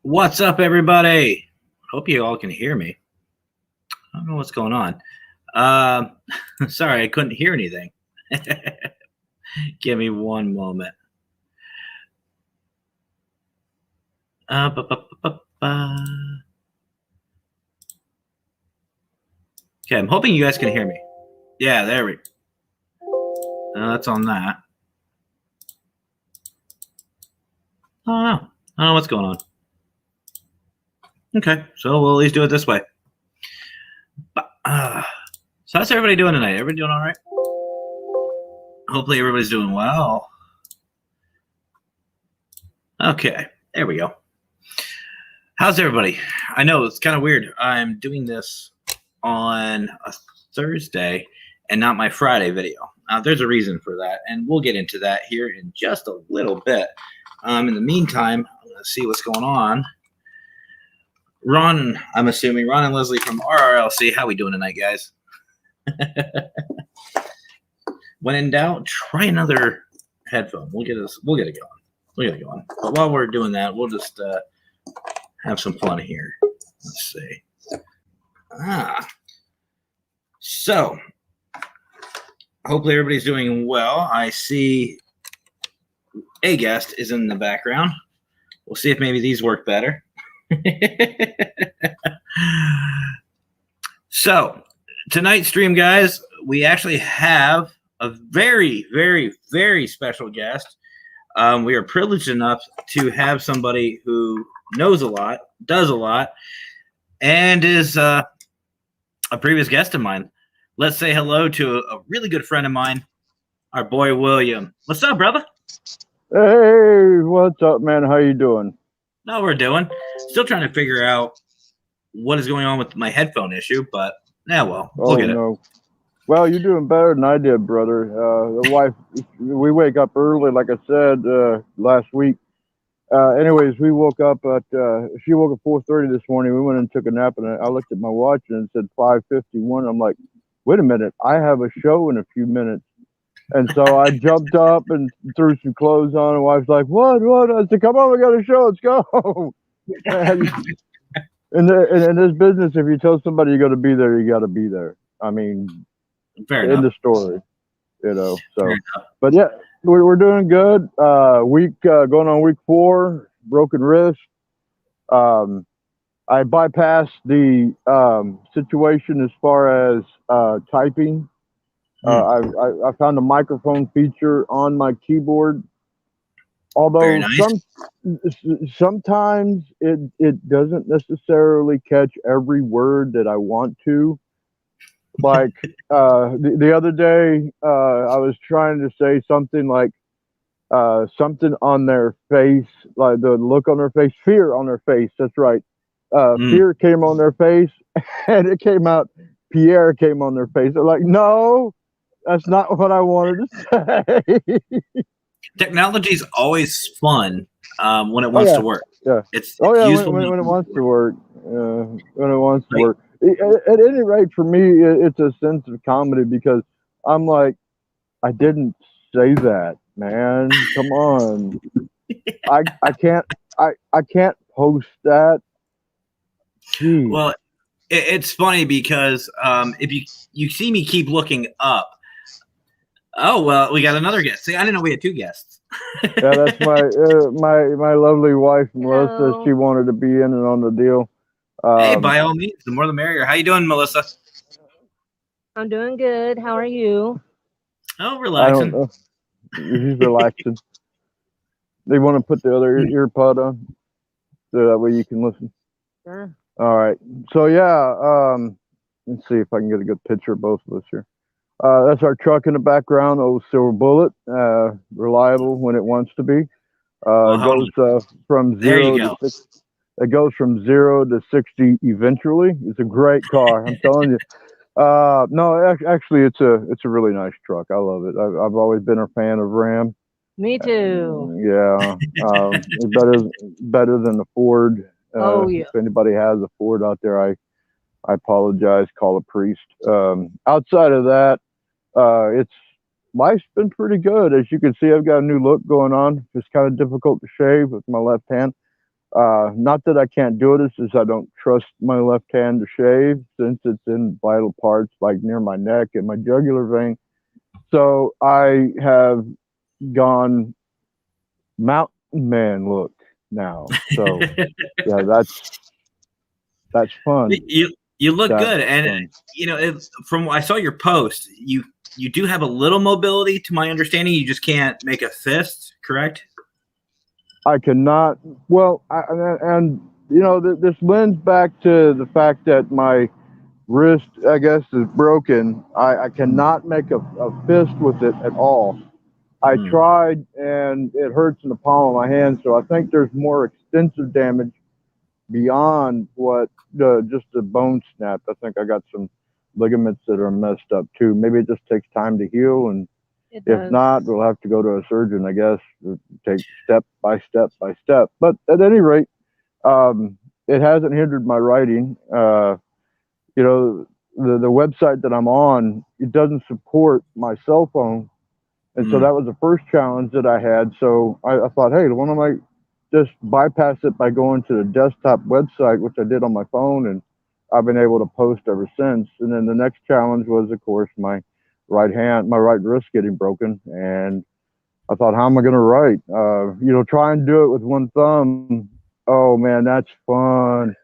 What's up, everybody? Hope you all can hear me. I don't know what's going on. Sorry, I couldn't hear anything. Give me one moment. Okay, I'm hoping you guys can hear me. Yeah, there we go. That's on that. I don't know. I don't know what's going on. Okay, so we'll at least do it this way. So how's everybody doing tonight? Everybody doing all right? Hopefully everybody's doing well. Okay, there we go. How's everybody? I know it's kind of weird. I'm doing this on a Thursday and not my Friday video. There's a reason for that, and we'll get into that here in just a little bit. In the meantime, I'm going to see what's going on. Ron, I'm assuming, Ron and Leslie from RRLC. How we doing tonight, guys? When in doubt, try another headphone. We'll get it going. We'll get it going. But while we're doing that, we'll just have some fun here. Let's see. So hopefully everybody's doing well. I see a guest is in the background. We'll see if maybe these work better. So tonight's stream, guys, we actually have a very, very, very special guest. We are privileged enough to have somebody who knows a lot, does a lot, and is a previous guest of mine. Let's say hello to a really good friend of mine, our boy William. What's up, brother? Hey, what's up, man? How you doing? No, we're doing. Still trying to figure out what is going on with my headphone issue, but we'll get it. Well, you're doing better than I did, brother. The wife, we wake up early, like I said last week. Anyways, we woke up at she woke up 4:30 this morning. We went and took a nap, and I looked at my watch and it said 5:51. I'm like, wait a minute, I have a show in a few minutes. And so I jumped up and threw some clothes on, and wife's like, what? I said, come on, we got a show, let's go. In this business, if you tell somebody you're going to be there, you got to be there. I mean, fair enough. In the story, So, but yeah, we're doing good. Going on week 4, broken wrist. I bypassed the situation as far as typing. I found a microphone feature on my keyboard. Although sometimes it doesn't necessarily catch every word that I want to. Like the other day, I was trying to say something like something on their face, like the look on their face, fear on their face. That's right. Fear came on their face, and it came out. Pierre came on their face. They're like, no, that's not what I wanted to say. Technology is always fun when it wants to work. Yeah. It's when it wants to work. When it wants to work. At any rate, for me, it's a sense of comedy because I'm like, I didn't say that, man. Come on. I can't post that. Jeez. Well, it's funny because if you see me keep looking up. Oh, well, we got another guest. See, I didn't know we had 2 guests. Yeah, that's my lovely wife, Melissa. Hello. She wanted to be in and on the deal. Hey, by all means, the more the merrier. How you doing, Melissa? I'm doing good. How are you? Oh, relaxing. He's relaxing. They want to put the other ear pod on so that way you can listen. Sure. All right. So, yeah, let's see if I can get a good picture of both of us here. That's our truck in the background, old Silver Bullet, reliable when it wants to be. Goes from 0 to 60. It goes from 0 to 60 eventually. It's a great car, I'm telling you. No, actually, it's a really nice truck. I love it. I've always been a fan of Ram. Me too. Yeah, better than the Ford. Oh yeah. If anybody has a Ford out there, I apologize. Call a priest. Outside of that, life's been pretty good. As you can see, I've got a new look going on. It's kind of difficult to shave with my left hand. Not that I can't do it, it's just I don't trust my left hand to shave since it's in vital parts like near my neck and my jugular vein. So I have gone mountain man look now. So yeah, that's fun. You look That's good, and fun. you know, from I saw your post, you do have a little mobility, to my understanding. You just can't make a fist, correct? I cannot. Well, and you know, this lends back to the fact that my wrist, I guess, is broken. I cannot make a fist with it at all. I Hmm. tried, and it hurts in the palm of my hand. So I think there's more extensive damage beyond what just the bone snap. I think I got some ligaments that are messed up too. Maybe it just takes time to heal, and It if does. not, we'll have to go to a surgeon, I guess, take step by step by step. But at any rate, it hasn't hindered my writing. You know, the website that I'm on, it doesn't support my cell phone. And so Hmm. that was the first challenge that I had. So I thought, hey, why don't I just bypass it by going to the desktop website, which I did on my phone, and I've been able to post ever since. And then the next challenge was, of course, my right wrist getting broken. And I thought, how am I going to write? You know, try and do it with one thumb. Oh man, that's fun.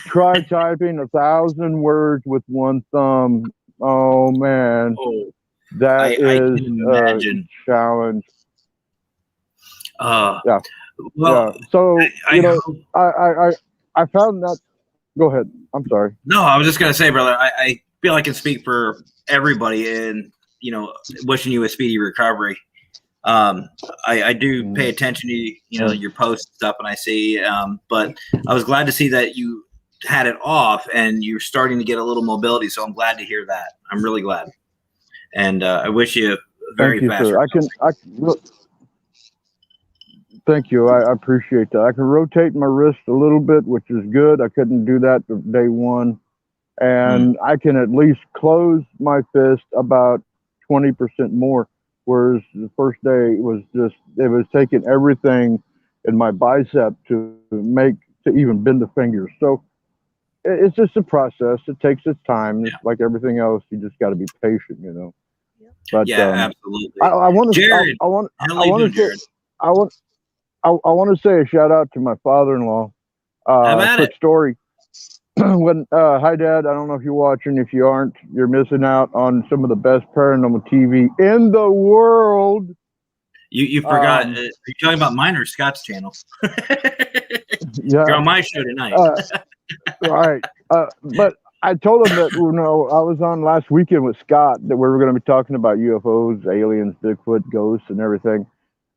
Try typing 1,000 words with one thumb. Oh man, Oh, that I is can a imagine. challenge. Uh, Yeah, yeah. well, So I you know, hope. I found that. Go ahead. I'm sorry. No, I was just gonna say, brother. I feel I can speak for everybody in, you know, wishing you a speedy recovery. Um, I do pay attention to, you know, your post stuff, and I see. But I was glad to see that you had it off and you're starting to get a little mobility. So I'm glad to hear that. I'm really glad, and I wish you a Thank very you, fast sir. recovery. Thank you. I appreciate that. I can rotate my wrist a little bit, which is good. I couldn't do that day one. And I can at least close my fist about 20% more. Whereas the first day it was taking everything in my bicep to even bend the fingers. So it's just a process. It takes its time. It's like everything else. You just got to be patient, you know. But Yeah, absolutely. I want to, Jared, I want, how I you want doing, to say, Jared? I want, I want to say a shout out to my father-in-law. How about Quick it? story. When hi Dad, I don't know if you're watching. If you aren't, you're missing out on some of the best paranormal TV in the world. You forgot. Are you talking about mine or Scott's channel? Yeah. You're on my show tonight. Right. But I told him that, you know, I was on last weekend with Scott that we were going to be talking about UFOs, aliens, Bigfoot, ghosts, and everything.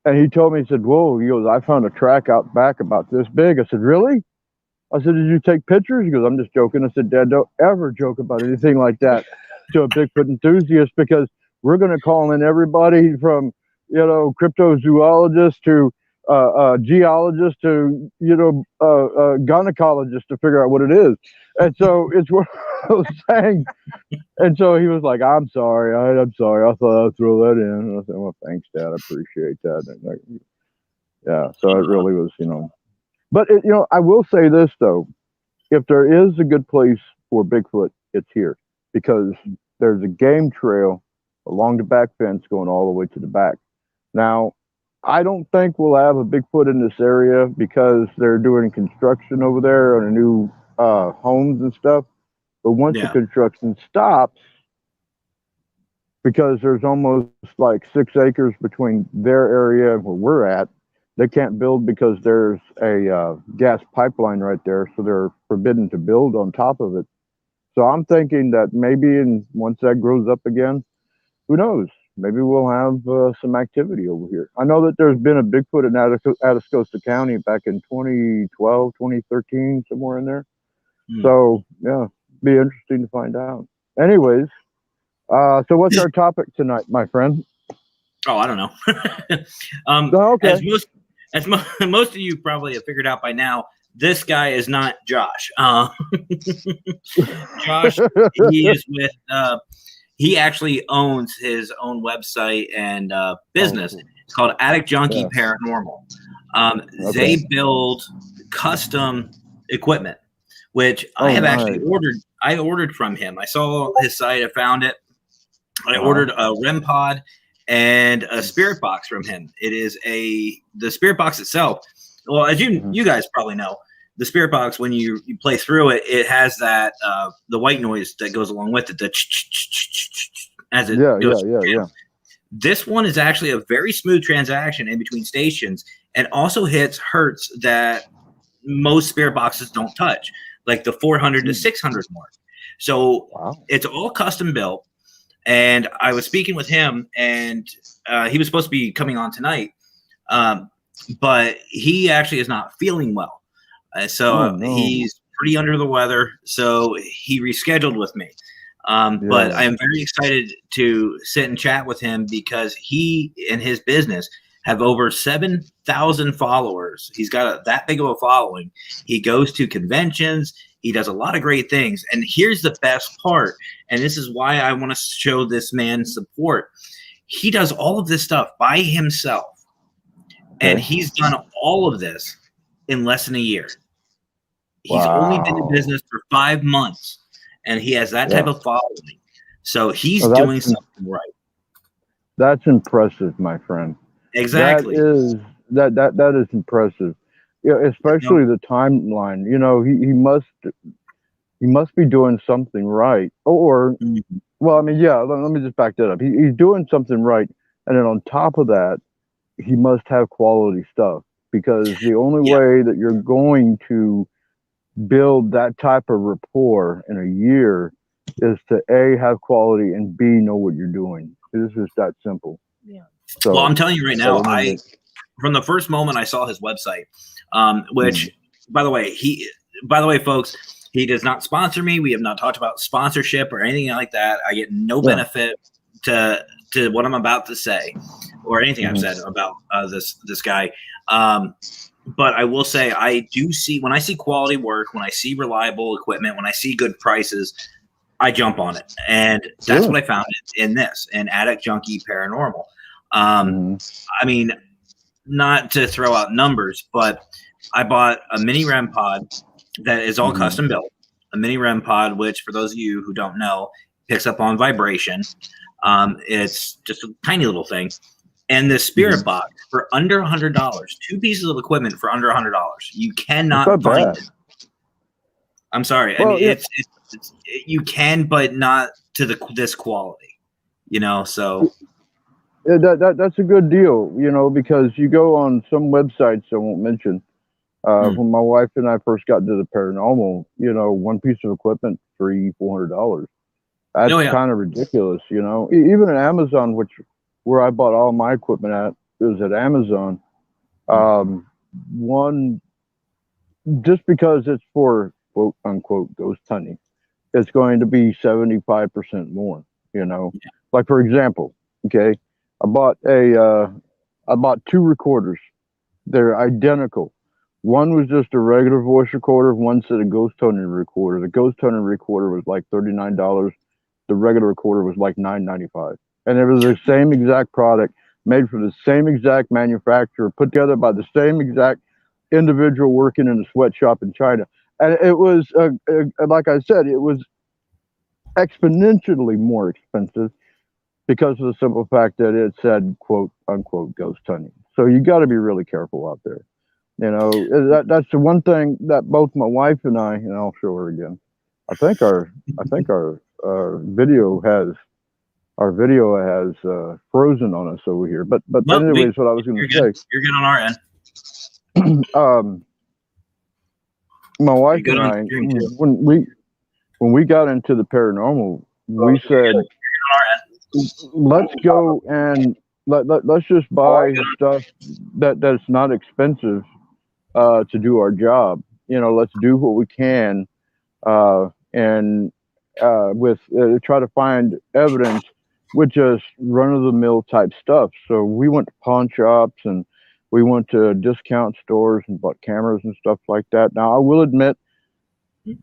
And he told me, he said, "Whoa," he goes, "I found a track out back about this big." I said, "Really?" I said, "Did you take pictures?" He goes, "I'm just joking." I said, "Dad, don't ever joke about anything like that to a Bigfoot enthusiast, because we're going to call in everybody from, you know, cryptozoologists to geologists to, you know, gynecologists to figure out what it is." And so it's what I was saying. And so he was like, "I'm sorry. I'm sorry. I thought I'd throw that in." And I said, "Well, thanks, Dad. I appreciate that." And like, yeah, so it really was, you know. But it, you know, I will say this though: if there is a good place for Bigfoot, it's here, because there's a game trail along the back fence going all the way to the back. Now, I don't think we'll have a Bigfoot in this area because they're doing construction over there on a new homes and stuff. But once the construction stops, because there's almost like 6 acres between their area and where we're at, they can't build because there's a gas pipeline right there, so they're forbidden to build on top of it. So I'm thinking that maybe once that grows up again, who knows? Maybe we'll have some activity over here. I know that there's been a Bigfoot in Atascosa County back in 2012, 2013, somewhere in there. So yeah, be interesting to find out. Anyways, so what's our topic tonight, my friend? Oh, I don't know. Okay. As most of you probably have figured out by now, this guy is not Josh. Josh, he is with. He actually owns his own website and business. It's called Attic Junkie Paranormal. They build custom equipment, which I Oh, have actually nice. ordered. I ordered from him. I saw his site. I found it. I Uh-huh. ordered a REM pod and a spirit box from him. It is the spirit box itself. Well, as you guys probably know, the spirit box, when you play through it, it has that the white noise that goes along with it, the as it goes. Yeah. This one is actually a very smooth transaction in between stations, and also hits hertz that most spirit boxes don't touch, like the 400 to 600 mark. So it's all custom built. And I was speaking with him, and he was supposed to be coming on tonight, but he actually is not feeling well. He's pretty under the weather, so he rescheduled with me. But I am very excited to sit and chat with him because he and his business have over 7,000 followers. He's got that big of a following. He goes to conventions. He does a lot of great things. And here's the best part, and this is why I want to show this man support. He does all of this stuff by himself, and he's done all of this in less than a year. He's only been in business for 5 months, and he has that type of following. So he's doing something right. That's impressive, my friend. Exactly. That is impressive. Yeah, especially the timeline. You know, he must be doing something right. Or, well, I mean, yeah. Let me just back that up. He's doing something right, and then on top of that, he must have quality stuff, because the only way that you're going to build that type of rapport in a year is to A, have quality, and B, know what you're doing. It's just that simple. Yeah. So, well, I'm telling you right now, from the first moment I saw his website, which, by the way, folks, he does not sponsor me. We have not talked about sponsorship or anything like that. I get no benefit to what I'm about to say or anything I've said about this guy. But I will say, I do see, when I see quality work, when I see reliable equipment, when I see good prices, I jump on it. And that's what I found in this, in Addict Junkie Paranormal. I mean, not to throw out numbers, but I bought a mini REM pod that is all custom built. A mini REM pod, which, for those of you who don't know, picks up on vibration. It's just a tiny little thing. And the spirit box for under $100, 2 pieces of equipment for under $100. You cannot find it. I'm sorry. Well, I mean, it's you can, but not to this quality, you know. So that's a good deal, you know, because you go on some websites I won't mention. When my wife and I first got into the paranormal, you know, 1 piece of equipment, $300-400. That's kind of ridiculous, you know. Even at Amazon, where I bought all my equipment at, it was at Amazon. One, just because it's for quote unquote ghost hunting, it's going to be 75% more, you know. Like, for example, okay, I bought 2 recorders. They're identical. One was just a regular voice recorder. One said a ghost hunting recorder. The ghost hunting recorder was like $39. The regular recorder was like $9.95. And it was the same exact product, made for the same exact manufacturer, put together by the same exact individual working in a sweatshop in China. And it was, like I said, it was exponentially more expensive because of the simple fact that it said, quote unquote, ghost hunting. So you got to be really careful out there. You know, that's the one thing that both my wife and I, and I'll show her again. I think our video has frozen on us over here. But anyways, what I was going to say. You're good on our end. My wife and I, when we got into the paranormal, we said, let's go and let's just buy stuff that's not expensive to do our job. You know, let's do what we can and try to find evidence with just run-of-the-mill type stuff. So we went to pawn shops and we went to discount stores and bought cameras and stuff like that. Now, I will admit,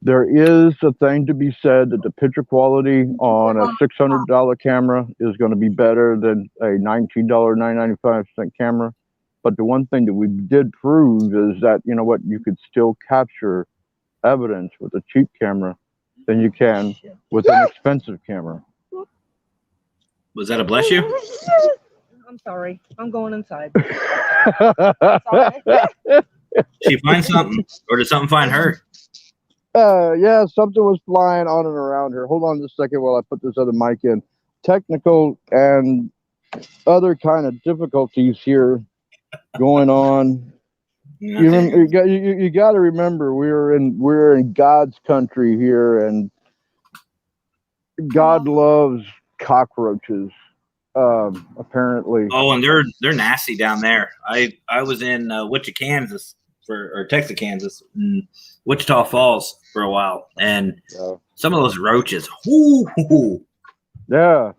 there is a thing to be said that the picture quality on a $600 camera is going to be better than a $19.95 camera. But the one thing that we did prove is that, you know what, you could still capture evidence with a cheap camera than you can with an expensive camera. Was that a bless you? I'm sorry. I'm going inside. She find something, or did something find her? Yeah, something was flying on and around her. Hold on just a second while I put this other mic in. Technical and other kind of difficulties here going on. You got to remember we're in God's country here, and God loves cockroaches. Apparently. Oh, and they're nasty down there. I was in Wichita, Kansas, or Texas, Kansas, and Wichita Falls for a while, and some of those roaches. Whoo, yeah,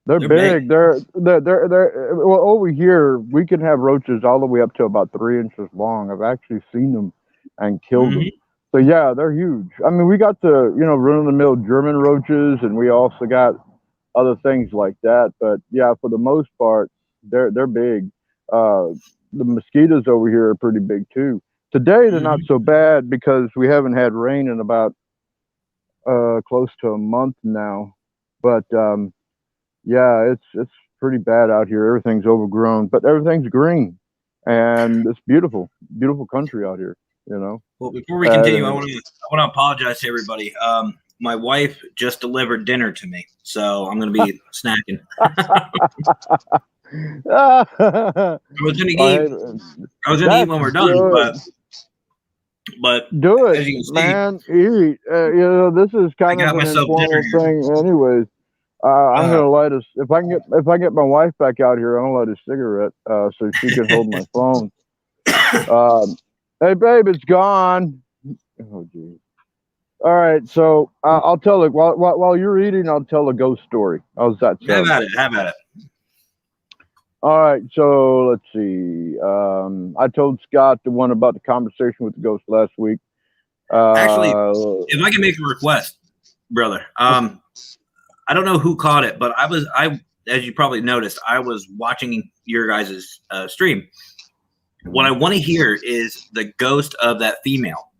they're big. They're well, over here we can have roaches all the way up to about 3 inches long. I've actually seen them and killed them. So yeah, they're huge. I mean, we got the run of the mill German roaches, and we also got other things like that. But yeah, for the most part, they're big. The mosquitoes over here are pretty big too. Today they're not so bad because we haven't had rain in about close to a month now. But yeah, it's pretty bad out here. Everything's overgrown, but everything's green, and it's beautiful country out here. Well, before we continue, I want to apologize to everybody. My wife just delivered dinner to me, so I'm going to be snacking. I was going to eat when we're done, but do it, as you can see, man. Eat. This is kind of an informal thing, anyways. I'm gonna light a. If I get my wife back out here, I'm gonna light a cigarette so she can hold my phone. Hey, babe, it's gone. Oh, geez. All right, so I'll tell it while you're eating. I'll tell a ghost story. How's that sound? Have at it. All right, so let's see. I told Scott the one about the conversation with the ghost last week. Actually, if I can make a request, brother. I don't know who caught it, but I as you probably noticed, I was watching your guys' stream. What I want to hear is the ghost of that female.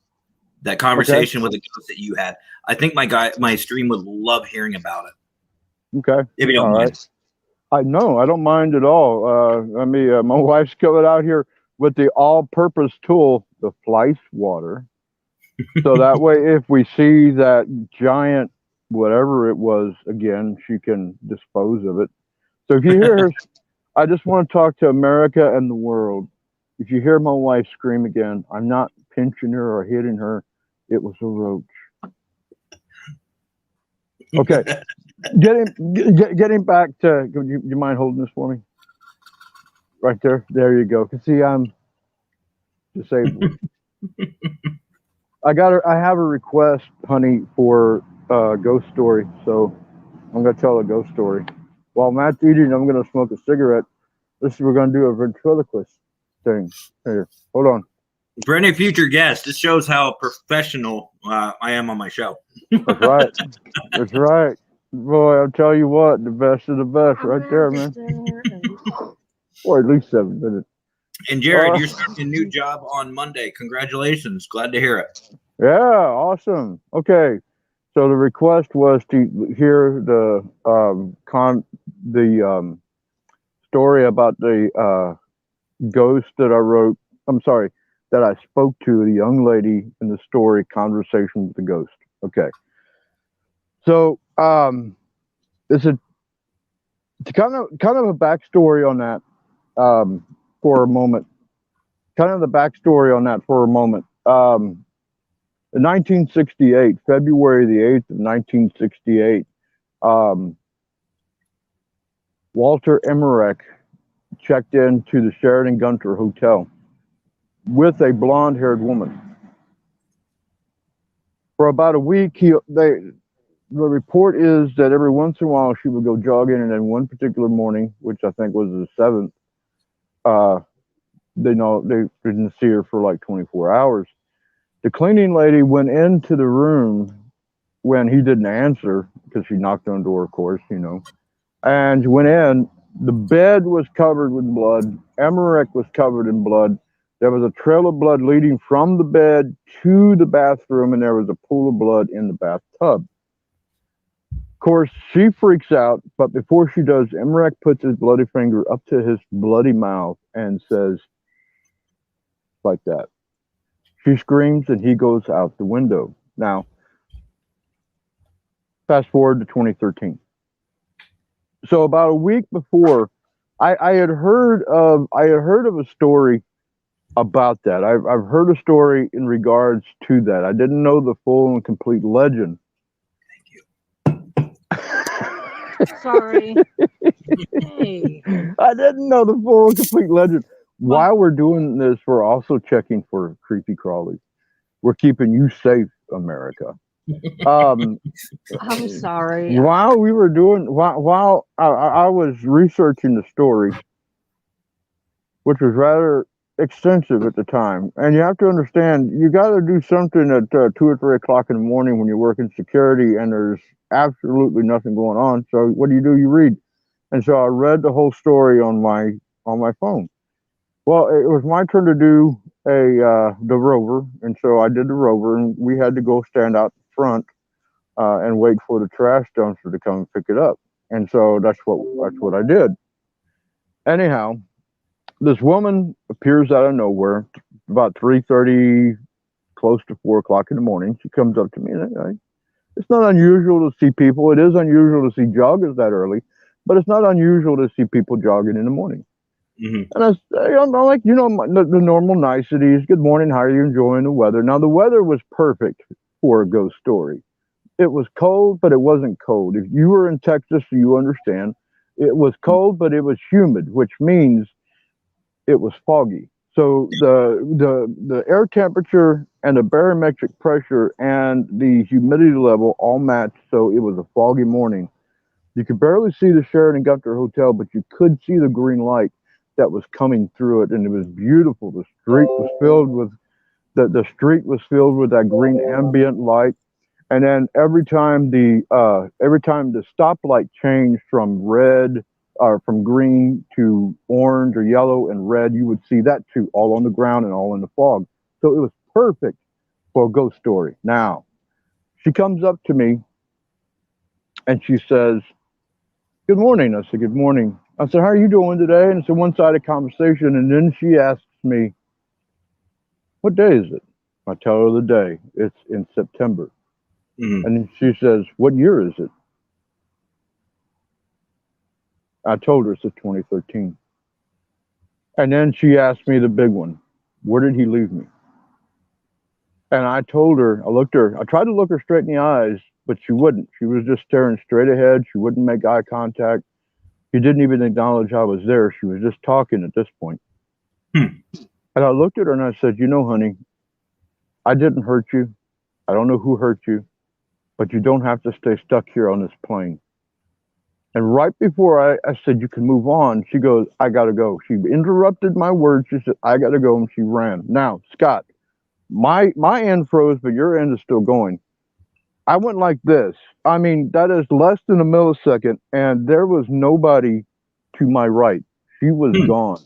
That conversation with the ghost that you had. I think my stream would love hearing about it. Okay. If you don't mind. I don't mind at all. My wife's coming out here with the all-purpose tool, the fly swatter. So that way, if we see that giant, whatever it was, again, she can dispose of it. So if you hear her, I just want to talk to America and the world. If you hear my wife scream again, I'm not pinching her or hitting her. It was a roach. Okay. Getting back to, you mind holding this for me? Right there. There you go. See, I'm disabled. I have a request, honey, for a ghost story. So I'm going to tell a ghost story. While Matt's eating, I'm going to smoke a cigarette. We're going to do a ventriloquist thing. Here, hold on. For any future guests, this shows how professional I am on my show. That's right. That's right. Boy, I'll tell you what, the best of the best right there, man. Or at least 7 minutes. And Jared, you're starting a new job on Monday. Congratulations. Glad to hear it. Yeah, awesome. Okay. So the request was to hear the story about the ghost that I wrote. That I spoke to, the young lady in the story, Conversation with the Ghost. Okay. So it's kind of a backstory on that for a moment. In 1968, February the 8th of 1968, Walter Emmerich checked into the Sheraton Gunter Hotel with a blonde-haired woman. For about a week, the report is that every once in a while she would go jogging, and then one particular morning, which I think was the 7th, they didn't see her for like 24 hours. The cleaning lady went into the room when he didn't answer, because she knocked on the door, of course, and she went in, The bed was covered with blood. Emmerich was covered in blood. There was a trail of blood leading from the bed to the bathroom, and there was a pool of blood in the bathtub. Of course, she freaks out, but before she does, Emmerich puts his bloody finger up to his bloody mouth and says, like that. She screams, and he goes out the window. Now, fast forward to 2013. So about a week before, I had heard of a story about that. I've heard a story in regards to that. I didn't know the full and complete legend. Sorry. Hey. I didn't know the full and complete legend. While we're doing this, we're also checking for creepy crawlies. We're keeping you safe, America. I'm sorry. While we were doing, while I was researching the story, which was rather extensive at the time, and you have to understand, you got to do something at 2 or 3 o'clock in the morning when you're working security and there's absolutely nothing going on. So what do? You read, and so I read the whole story on my phone. Well, it was my turn to do the rover, and so I did the rover, and we had to go stand out front and wait for the trash dumpster to come and pick it up. And so that's what I did. Anyhow, this woman appears out of nowhere about 3:30, close to 4 o'clock in the morning. She comes up to me, and it's not unusual to see people. It is unusual to see joggers that early, but it's not unusual to see people jogging in the morning. Mm-hmm. And I'm like, the normal niceties. Good morning. How are you enjoying the weather? Now, the weather was perfect for a ghost story. It was cold, but it wasn't cold. If you were in Texas, you understand. It was cold, but it was humid, which means it was foggy. So the air temperature and the barometric pressure and the humidity level all matched. So it was a foggy morning. You could barely see the Sheraton Gunter Hotel, but you could see the green light that was coming through it, and it was beautiful. The street was filled with that green ambient light. And then every time the stoplight changed from red or from green to orange or yellow and red, you would see that too, all on the ground and all in the fog. So it was perfect for a ghost story. Now, she comes up to me and she says, "Good morning." I said, "Good morning." I said, "How are you doing today?" And it's a one-sided conversation. And then she asks me, "What day is it?" I tell her the day. It's in September. Mm-hmm. And then she says, "What year is it?" I told her it's 2013. And then she asked me the big one, "Where did he leave me?" And I told her, I tried to look her straight in the eyes, but she wouldn't. She was just staring straight ahead. She wouldn't make eye contact. She didn't even acknowledge I was there. She was just talking at this point. And I looked at her and I said, "Honey, I didn't hurt you. I don't know who hurt you, but you don't have to stay stuck here on this plane." And right before I said, "You can move on," she goes, "I got to go." She interrupted my words. She said, "I got to go," and she ran. Now, Scott, my end froze, but your end is still going. I went like this. I mean, that is less than a millisecond, and there was nobody to my right. She was gone.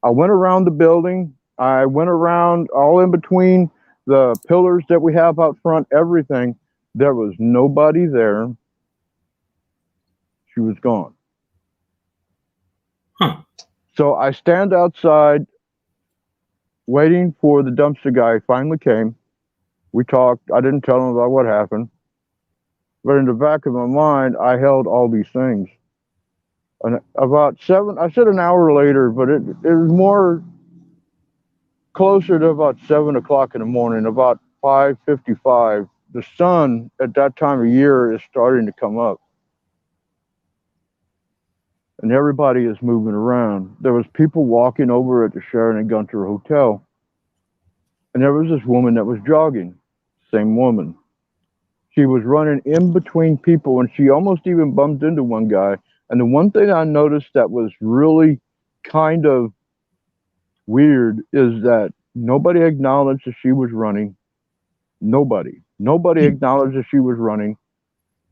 I went around the building. I went around all in between the pillars that we have out front, everything. There was nobody there. She was gone. Huh. So I stand outside waiting for the dumpster guy. Finally came. We talked. I didn't tell him about what happened. But in the back of my mind, I held all these things. And about I said an hour later, but it was more closer to about 7 o'clock in the morning, about 5:55. The sun at that time of year is starting to come up. And everybody is moving around. There was people walking over at the Sheraton Gunter Hotel. And there was this woman that was jogging. Same woman. She was running in between people, and she almost even bumped into one guy. And the one thing I noticed that was really kind of weird is that nobody acknowledged that she was running. Nobody acknowledged that she was running.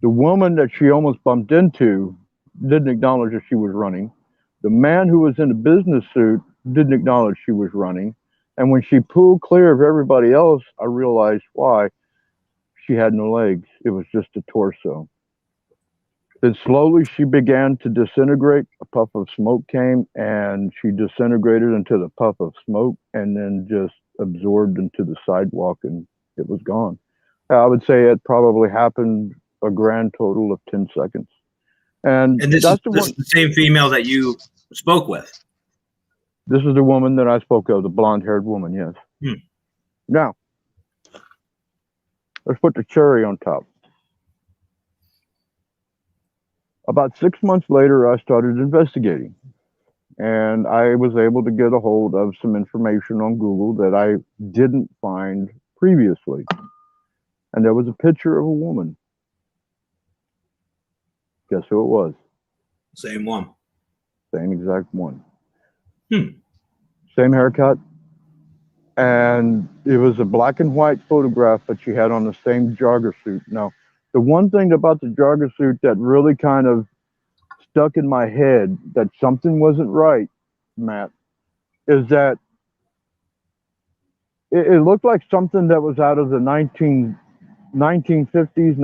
The woman that she almost bumped into didn't acknowledge that she was running. The man who was in a business suit didn't acknowledge she was running. And when she pulled clear of everybody else, I realized why. She had no legs. It was just a torso. Then slowly she began to disintegrate. A puff of smoke came and she disintegrated into the puff of smoke and then just absorbed into the sidewalk and it was gone. I would say it probably happened a grand total of 10 seconds. And this that's is the same female that you spoke with. This is the woman that I spoke of, the blonde-haired woman, yes. Now, let's put the cherry on top. About 6 months later, I started investigating. And I was able to get a hold of some information on Google that I didn't find previously. And there was a picture of a woman. Guess who it was? Same one. Same exact one. Same haircut. And it was a black and white photograph that she had on the same jogger suit. Now, the one thing about the jogger suit that really kind of stuck in my head that something wasn't right, Matt, is that it looked like something that was out of the 1950s, 1960s,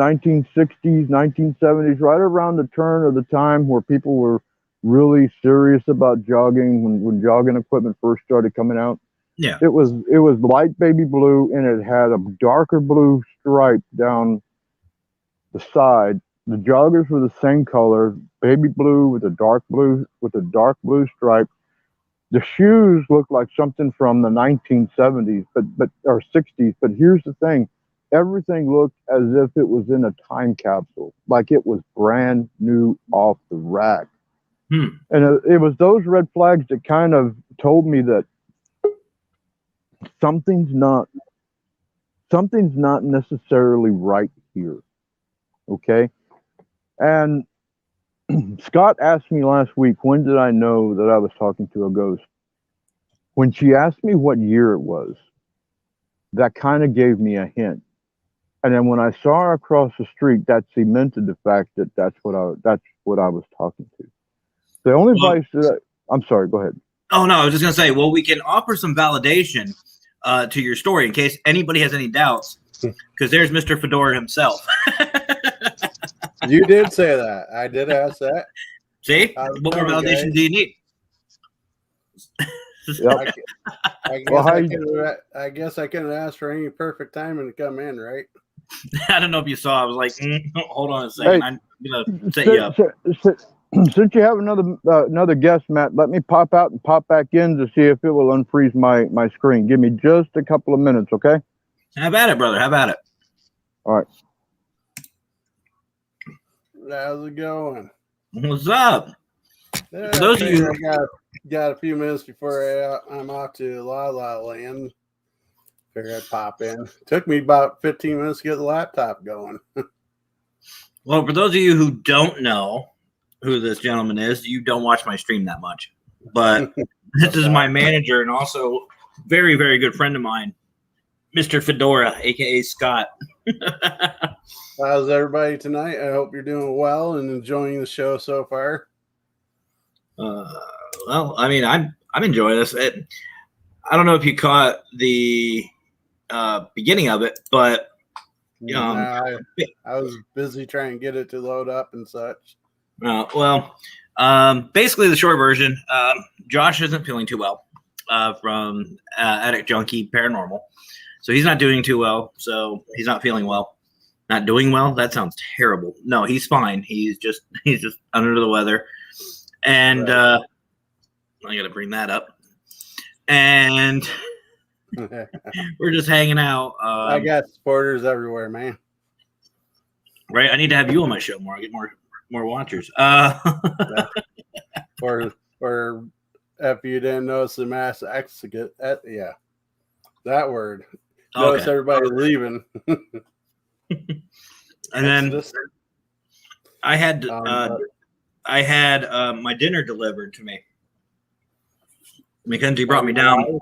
1970s, right around the turn of the time where people were really serious about jogging when jogging equipment first started coming out. Yeah. It was light baby blue and it had a darker blue stripe down the side. The joggers were the same color, baby blue with a dark blue stripe. The shoes looked like something from the 1970s, but or 60s. But here's the thing: everything looked as if it was in a time capsule, like it was brand new off the rack. And it was those red flags that kind of told me that something's not necessarily right here. Okay. And Scott asked me last week, when did I know that I was talking to a ghost? When she asked me what year it was, that kind of gave me a hint. And then when I saw her across the street, that cemented the fact that that's what I was talking to. The only advice that I'm sorry, go ahead. Oh, no, I was just going to say, well, we can offer some validation to your story in case anybody has any doubts, because there's Mr. Fedora himself. You did say that. I did ask that. See? What more validation do you need? Yep. I guess I couldn't ask for any perfect timing to come in, right? I don't know if you saw. I was like, hold on a second. Hey, I'm going to set you up. Since you have another guest, Matt, let me pop out and pop back in to see if it will unfreeze my screen. Give me just a couple of minutes, okay? How about it, brother? How about it? All right. How's it going? What's up? Yeah, For those of you, I got a few minutes before I'm off to La La Land. Figured I'd pop in. Took me about 15 minutes to get the laptop going. Well, for those of you who don't know who this gentleman is, you don't watch my stream that much. But this is my manager and also very, very good friend of mine, Mr. Fedora, a.k.a. Scott. How's everybody tonight? I hope you're doing well and enjoying the show so far. Well, I mean, I'm enjoying this. I don't know if you caught the beginning of it, but I was busy trying to get it to load up and such. Basically the short version, Josh isn't feeling too well from Addict Junkie Paranormal. So he's not doing too well. So he's not feeling well. Not doing well? That sounds terrible. No, he's fine. He's just under the weather. And I got to bring that up. And we're just hanging out. I got supporters everywhere, man. Right? I need to have you on my show more. I get more watchers. Or if you didn't notice the mass exit, yeah, that word. Notice everybody leaving. And then I had my dinner delivered to me. Mackenzie brought me down.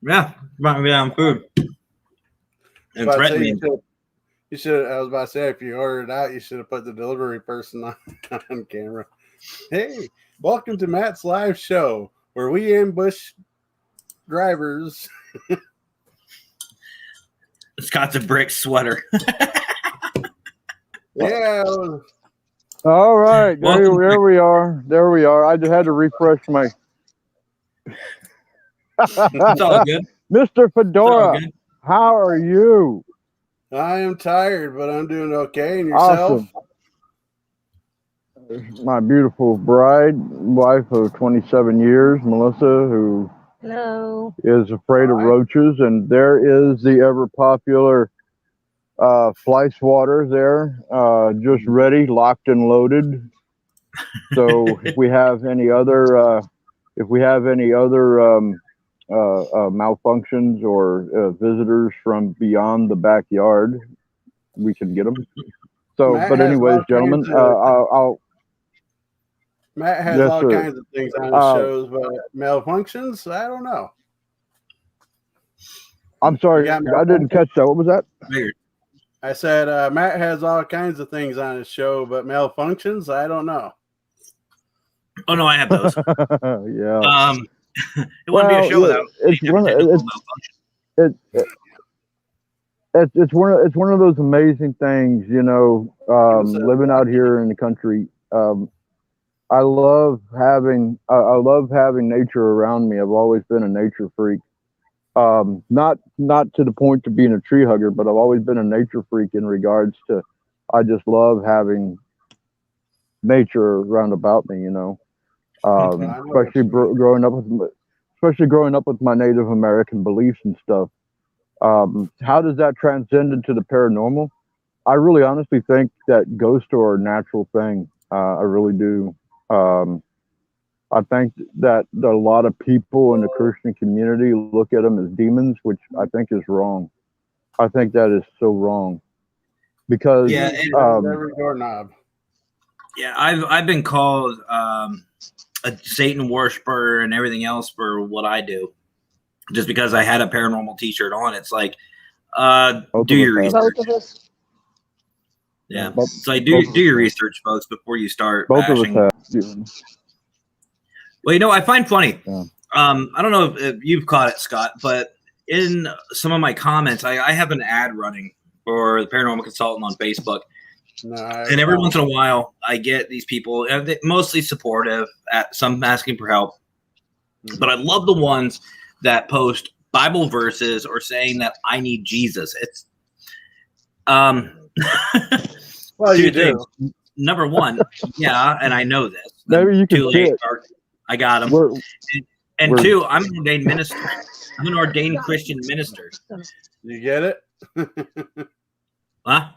Yeah, brought me down food. And threatened me. You should. I was about to say, if you ordered it out, you should have put the delivery person on camera. Hey, welcome to Matt's live show where we ambush drivers. Scott's a brick sweater. Yeah. All right, Welcome there we are. There we are. I just had to refresh my. It's all good. Mr. It's all Fedora, good. how are you? I am tired, but I'm doing okay. And yourself? Awesome. My beautiful bride, wife of 27 years, Melissa, who Hello. is afraid of roaches, and there is the ever popular fly swatter there, just ready, locked and loaded. So if we have any other malfunctions or visitors from beyond the backyard, we can get them. So, Matt but has anyways, all gentlemen, kinds of- I'll Matt has Yes, all sir. kinds of things on his shows, but malfunctions, I don't know. I'm sorry, You got me. I didn't catch that. What was that? Figured. I said Matt has all kinds of things on his show, but malfunctions, I don't know. Oh no, I have those. Yeah. It wouldn't be a show without it's any one. technical malfunction. It's one of those amazing things, you know. Living out here in the country, I love having nature around me. I've always been a nature freak. Not to the point to being a tree hugger, but I've always been a nature freak in regards to. I just love having nature around about me, you know. Especially growing up with my Native American beliefs and stuff. How does that transcend into the paranormal? I really honestly think that ghosts are a natural thing. I really do. I think that a lot of people in the Christian community look at them as demons, which I think is wrong. I think that is so wrong because Yeah, every doorknob. Yeah, I've been called a Satan worshiper and everything else for what I do, just because I had a paranormal T-shirt on. It's like, do your research. Both of us. Yeah, Both- it's like do your research, folks, before you start both of us bashing. have. Well, you know, I find funny. Yeah. I don't know if you've caught it, Scott, but in some of my comments, I have an ad running for the Paranormal Consultant on Facebook. And every once in a while, I get these people, mostly supportive, some asking for help. But I love the ones that post Bible verses or saying that I need Jesus. It's Well, two you things. do. Number one, yeah, and I know this. Maybe you can Too see late. it. I got them. And we're- two, I'm an ordained minister. I'm an ordained Christian minister. You get it? Huh?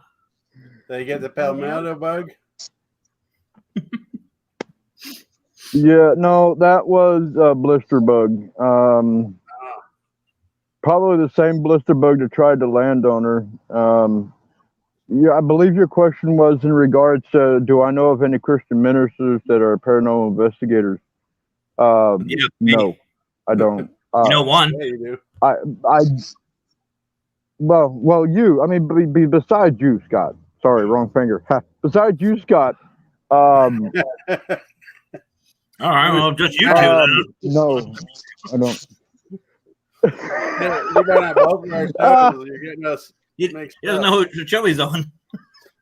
They get the palmetto bug? Yeah, no, that was a blister bug. Probably the same blister bug that tried to land on her. Yeah, I believe your question was in regards to, do I know of any Christian ministers that are paranormal investigators? Yeah, No, I don't. You know one. Yeah, you do. Well, you. I mean, besides you, Scott. Sorry, wrong finger. Besides you, Scott. All right, well, just you two. No, I don't. You better not both of our shows. You're getting us He mixed doesn't up. know who show he's on.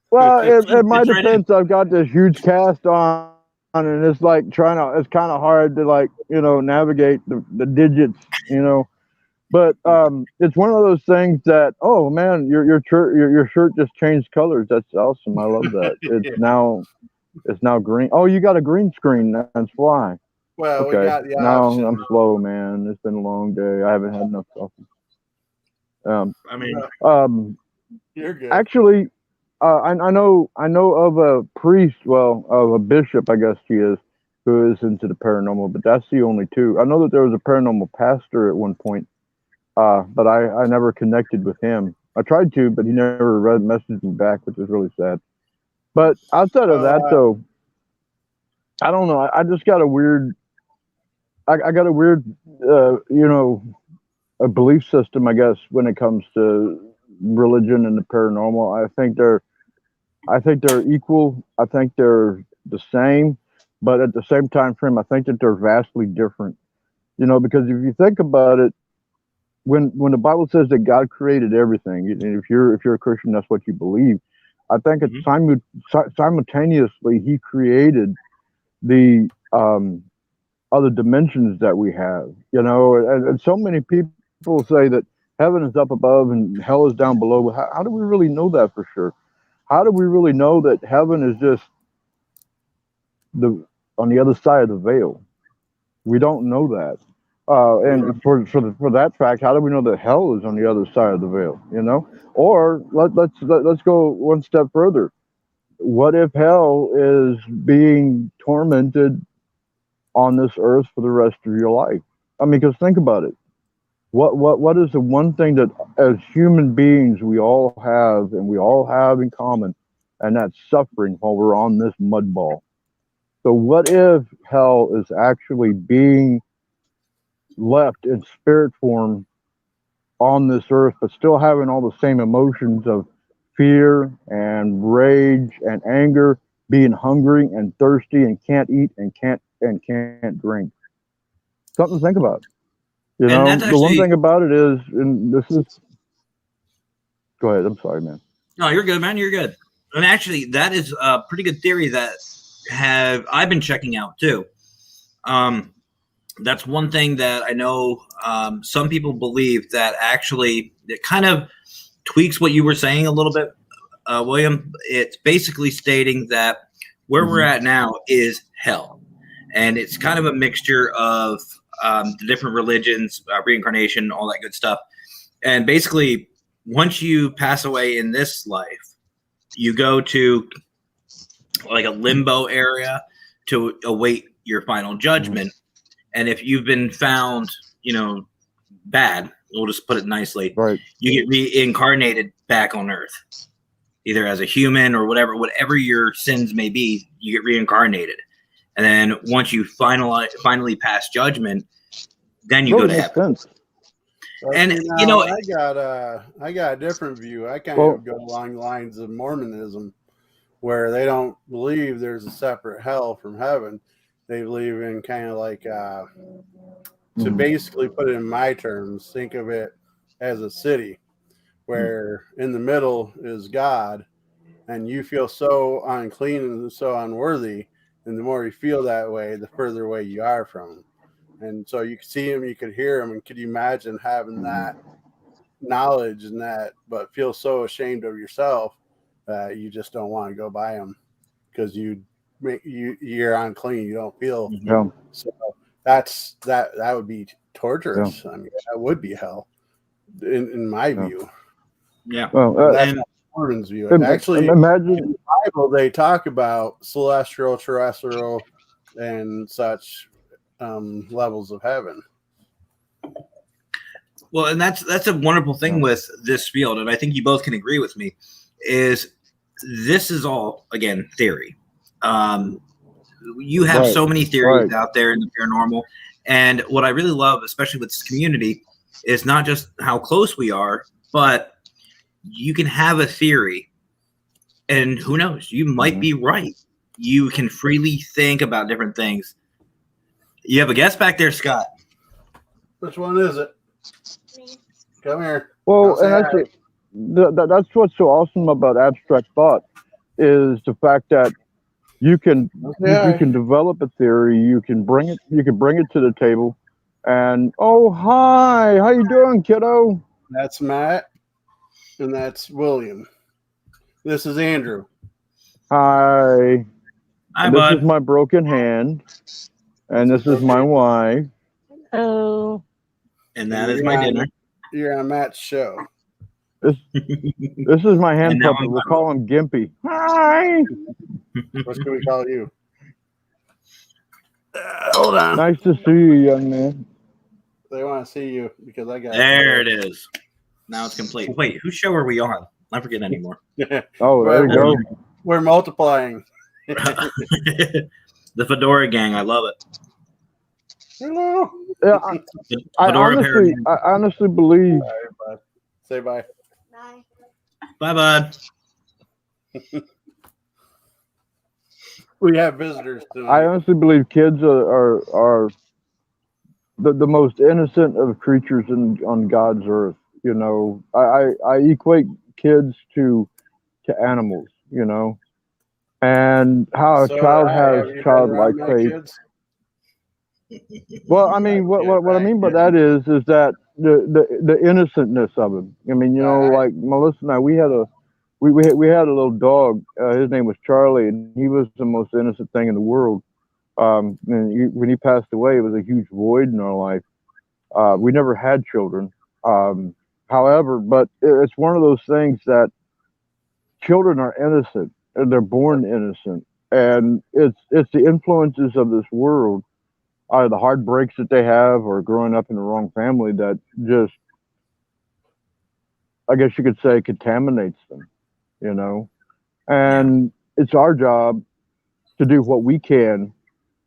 Well, in my It's right defense, I've got this huge cast on, and it's like it's kind of hard to, like, you know, navigate the digits, you know. But it's one of those things that, oh man, your shirt just changed colors. That's awesome. I love that. It's now green. Oh, you got a green screen. That's why. Well, Okay. we got the No, option. I'm slow, man. It's been a long day. I haven't had enough coffee. I mean, You're good. Actually, I know of a priest, well, of a bishop, I guess he is, who is into the paranormal, but that's the only two. I know that there was a paranormal pastor at one point, but I never connected with him. I tried to, but he never messaged me back, which is really sad. But outside of that, though, I don't know. I just got a weird, I got a weird, you know, a belief system, I guess, when it comes to religion and the paranormal. I think they're equal. I think they're the same. but at the same time frame, I think that they're vastly different. You know, because if you think about it, when the Bible says that God created everything, and if you're a Christian, that's what you believe. I think it's simultaneously He created the other dimensions that we have. You know, and so many people say that heaven is up above and hell is down below. How do we really know that for sure? How do we really know that heaven is just on the other side of the veil? We don't know that. And for that fact, how do we know that hell is on the other side of the veil? You know, or let's go one step further. What if hell is being tormented on this earth for the rest of your life? I mean, because think about it. What is the one thing that as human beings we all have and we all have in common, and that's suffering while we're on this mud ball. So what if hell is actually being left in spirit form on this earth, but still having all the same emotions of fear and rage and anger, being hungry and thirsty and can't eat and can't drink? Something to think about. You know, the one thing about it is, and this is, go ahead. I'm sorry, man. No, you're good, man. You're good. And actually, that is a pretty good theory that I've been checking out too. That's one thing that I know some people believe that actually it kind of tweaks what you were saying a little bit, William. It's basically stating that where we're at now is hell. And it's kind of a mixture of the different religions, reincarnation, all that good stuff. And basically, once you pass away in this life, you go to like a limbo area to await your final judgment. And if you've been found, you know, bad, we'll just put it nicely, right, you get reincarnated back on Earth, either as a human or whatever your sins may be, you get reincarnated. And then once you finally pass judgment, then you go to heaven. And you know, I got a different view. I kind of go along the lines of Mormonism, where they don't believe there's a separate hell from heaven. They believe in kind of like to basically put it in my terms, think of it as a city where in the middle is God, and you feel so unclean and so unworthy. And the more you feel that way, the further away you are from him. And so you could see him, you could hear him, and could you imagine having that knowledge and that, but feel so ashamed of yourself that you just don't want to go by him because you're unclean, you don't feel. So that would be torturous. I mean, that would be hell in my view. Yeah. Well, that's Mormon's view. Actually, imagine in the Bible they talk about celestial, terrestrial, and such levels of heaven. Well, and that's a wonderful thing with this field, and I think you both can agree with me, is this is all, again, theory. You have so many theories out there in the paranormal, and what I really love, especially with this community, is not just how close we are, but you can have a theory, and who knows, you might be right. You can freely think about different things. You have a guest back there, Scott. Which one is it? Come here. Well, and that's what's so awesome about abstract thought is the fact that you can you can develop a theory, you can bring it to the table, and hi, how you doing, kiddo? That's Matt, and that's William. This is Andrew. Hi. Hi, bud. This is my broken hand, and this is my wife. Oh. And that is my dinner. You're on Matt's show. This is my hand puppet. We'll call him Gimpy. Hi. What should we call you? Hold on. Nice to see you, young man. They want to see you because I got. There it is. Now it's complete. Wait, whose show are we on? I forget anymore. Oh, there you go. We're multiplying. The Fedora Gang. I love it. Hello. Yeah, I honestly believe. Right, bud. Say bye. Bye, bud. We have visitors tonight. I honestly believe kids are the most innocent of creatures on God's earth. You know, I equate kids to animals. You know, and how a So child have has you been childlike around my faith. kids? Well, I mean, what I mean by that is that the innocentness of him. I mean, you know, like Melissa and I, we had a little dog. His name was Charlie, and he was the most innocent thing in the world. When he passed away, it was a huge void in our life. We never had children. However, but it's one of those things that children are innocent, and they're born innocent, and it's the influences of this world, either the heartbreaks that they have or growing up in the wrong family, that just, I guess you could say, contaminates them. You know, and it's our job to do what we can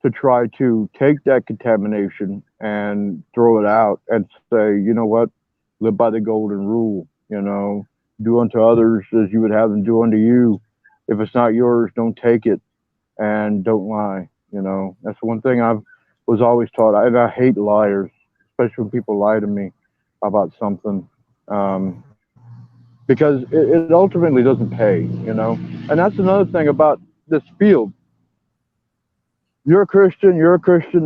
to try to take that contamination and throw it out and say, you know what, live by the golden rule. You know, do unto others as you would have them do unto you. If it's not yours, don't take it, and don't lie. You know, that's one thing I was always taught. I hate liars, especially when people lie to me about something, because it ultimately doesn't pay. You know, and that's another thing about this field. You're a Christian,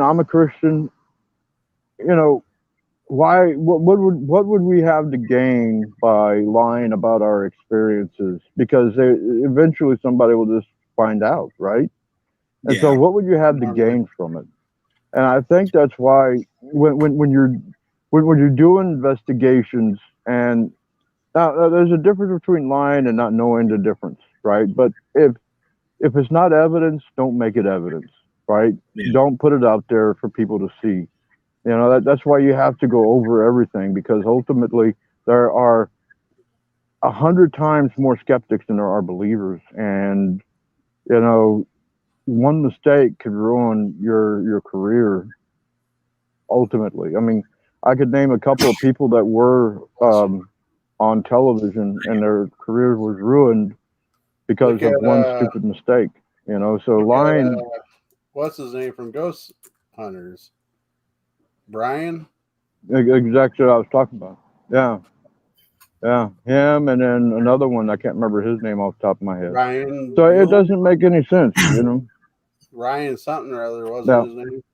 I'm a Christian. You know, why? What would we have to gain by lying about our experiences? Because eventually somebody will just find out, right? And so, what would you have to gain from it? And I think that's why when you're doing investigations, and now there's a difference between lying and not knowing the difference, right? But if it's not evidence, don't make it evidence, right? Yeah. Don't put it out there for people to see. You know, that's why you have to go over everything, because ultimately there are 100 times more skeptics than there are believers, and you know, one mistake could ruin your career. Ultimately, I mean, I could name a couple of people that were on television and their career was ruined because of one stupid mistake. You know, so lying. What's his name from Ghost Hunters? Brian? Exactly what I was talking about. Yeah. Yeah. Him, and then another one, I can't remember his name off the top of my head. Ryan. So it doesn't make any sense, you know. Ryan something or other, wasn't his name?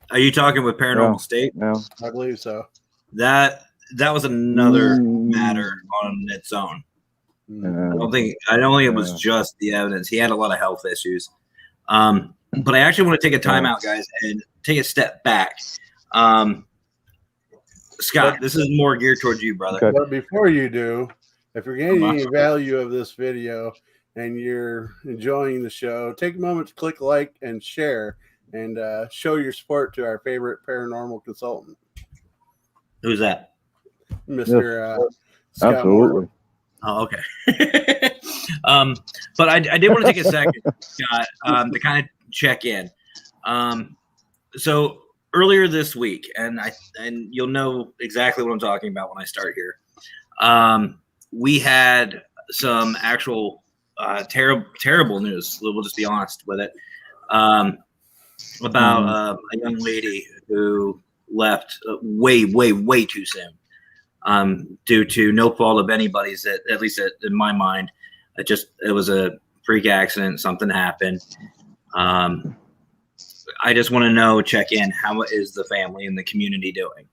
Are you talking with Paranormal State? Yeah. I believe so. That was another matter on its own. Yeah. I don't think it was just the evidence. He had a lot of health issues. But I actually want to take a time out, guys, and take a step back. Scott, this is more geared towards you, brother. Okay. But before you do, if you're getting any value of this video and you're enjoying the show, take a moment to click like and share, and show your support to our favorite paranormal consultant. Who's that? Mr. Scott Absolutely. Moore. Oh, okay. But I did want to take a second, Scott, to kind of check in. So earlier this week, and you'll know exactly what I'm talking about when I start here. We had some actual terrible news. We'll just be honest with it. About a young lady who left way too soon, due to no fault of anybody's. At least in my mind, it was a freak accident. Something happened. I just want to check in. How is the family and the community doing?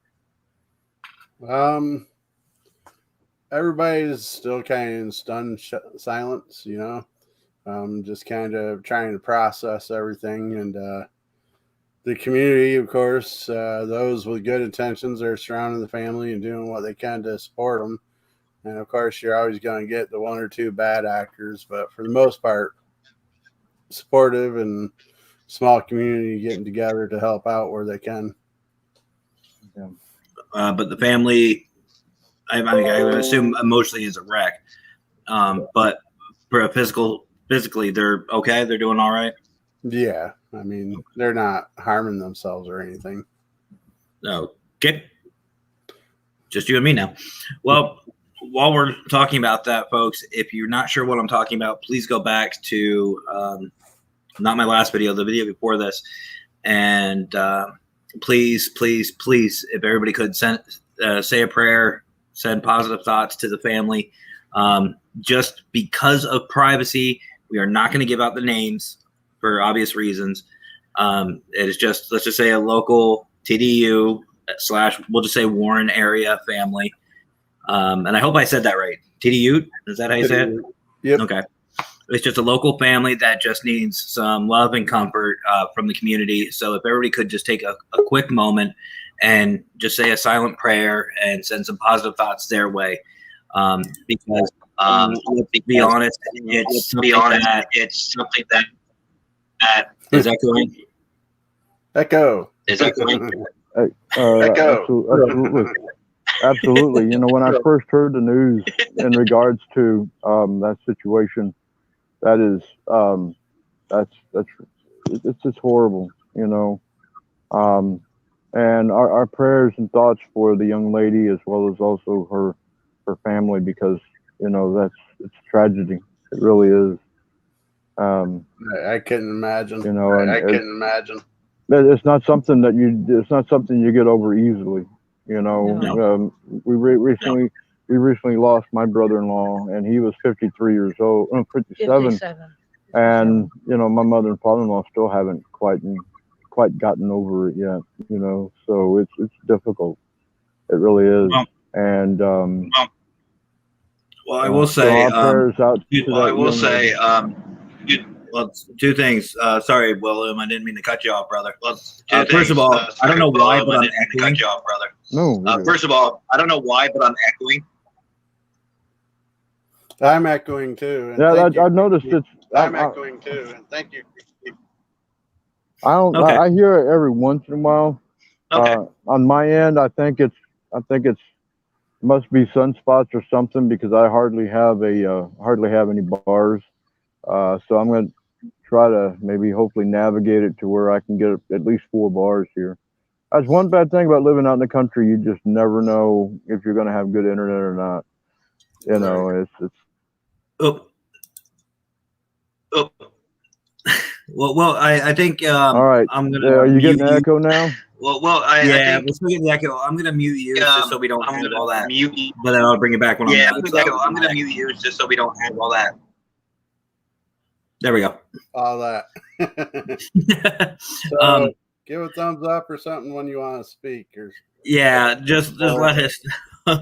Everybody's still kind of in stunned silence, you know. Just kind of trying to process everything, and the community, of course, those with good intentions are surrounding the family and doing what they can to support them. And of course, you're always going to get the one or two bad actors, but for the most part, supportive and small community getting together to help out where they can. Yeah. But the family, I would assume emotionally is a wreck. But for physically, they're okay. They're doing all right. Yeah, I mean, they're not harming themselves or anything. Okay. Just you and me now. Well, while we're talking about that, folks, if you're not sure what I'm talking about, please go back to not my last video, the video before this. And please, please, please, if everybody could say a prayer, send positive thoughts to the family. Just because of privacy, we are not going to give out the names for obvious reasons. It is just, let's just say a local TDU / we'll just say Warren area family. And I hope I said that right. TDU, is that how you say it? Yep. Okay. It's just a local family that just needs some love and comfort from the community. So if everybody could just take a quick moment and just say a silent prayer and send some positive thoughts their way. Because let's be honest, it's something that is echoing. Echo. Is echoing. Absolutely. Absolutely. You know, when I first heard the news in regards to that situation, that is it's just horrible, you know. And our prayers and thoughts for the young lady as well as also her family, because you know it's tragedy. It really is. I couldn't imagine. You know, I couldn't imagine. It's not something that you get over easily. You know, No. we recently lost my brother-in-law, and he was 53 years old, 57. And you know, my mother and father-in-law still haven't quite gotten over it yet. You know, so it's difficult. It really is. And well, I will say, prayers out to I will say, well, two things. Sorry, William, I didn't mean to cut you off, brother. First of all, I don't know why, but I'm echoing. Cut you off, brother. No. First of all, I don't know why, but I'm echoing. I'm echoing too. Yeah, I've noticed it. I'm echoing too, and thank you. I hear it every once in a while. Okay. On my end, I think it's must be sunspots or something, because I hardly have any bars. So I'm going to try to hopefully navigate it to where I can get at least 4 bars here. That's one bad thing about living out in the country. You just never know if you're going to have good internet or not. You know, it's. Oh. Well, I think. All right. I'm gonna. Are you getting an echo now? I think we're still getting the echo. I'm gonna mute you just so we don't have all that. But then I'll bring it back when I'm done. I'm gonna mute you just so we don't have all that. There we go. All that. So, give a thumbs up or something when you want to speak. Or just let us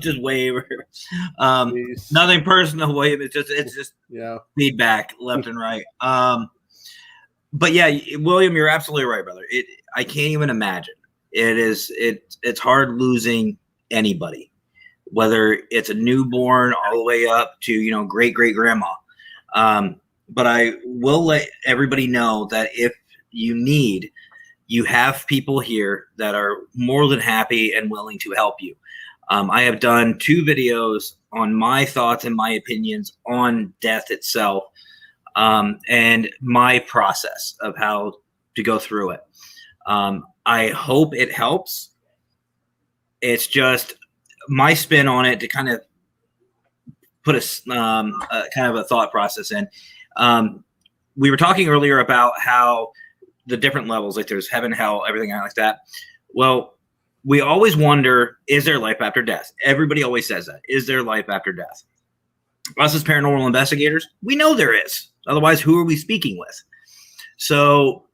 just wave. Nothing personal, wave. It's just feedback left and right. But yeah, William, you're absolutely right, brother. I can't even imagine. It's hard losing anybody, whether it's a newborn all the way up to great grandma. But I will let everybody know that if you have people here that are more than happy and willing to help you. I have done 2 videos on my thoughts and my opinions on death itself, and my process of how to go through it. I hope it helps. It's just my spin on it to kind of put a kind of a thought process in. We were talking earlier about how the different levels, like there's heaven, hell, everything like that. Well, we always wonder, is there life after death? Everybody always says that. Is there life after death? Us as paranormal investigators, we know there is. Otherwise, who are we speaking with? So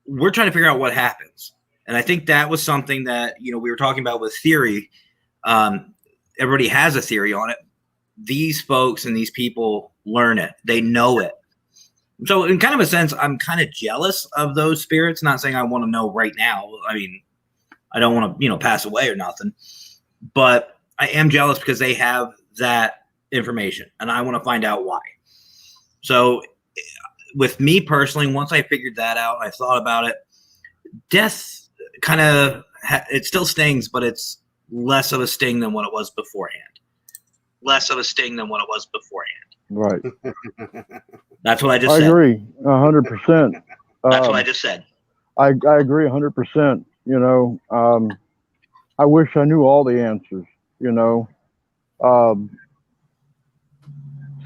we're trying to figure out what happens. And I think that was something that, we were talking about with theory. Everybody has a theory on it. These folks and these people learn it. They know it. So in kind of a sense, I'm kind of jealous of those spirits. Not saying I want to know right now. I mean, I don't want to, pass away or nothing. But I am jealous because they have that information, and I want to find out why. So with me personally, once I figured that out, I thought about it. Death kind of, it still stings, but it's less of a sting than what it was beforehand. Right. That's what I just said. I agree 100%. That's what I just said. I agree 100%. I wish I knew all the answers.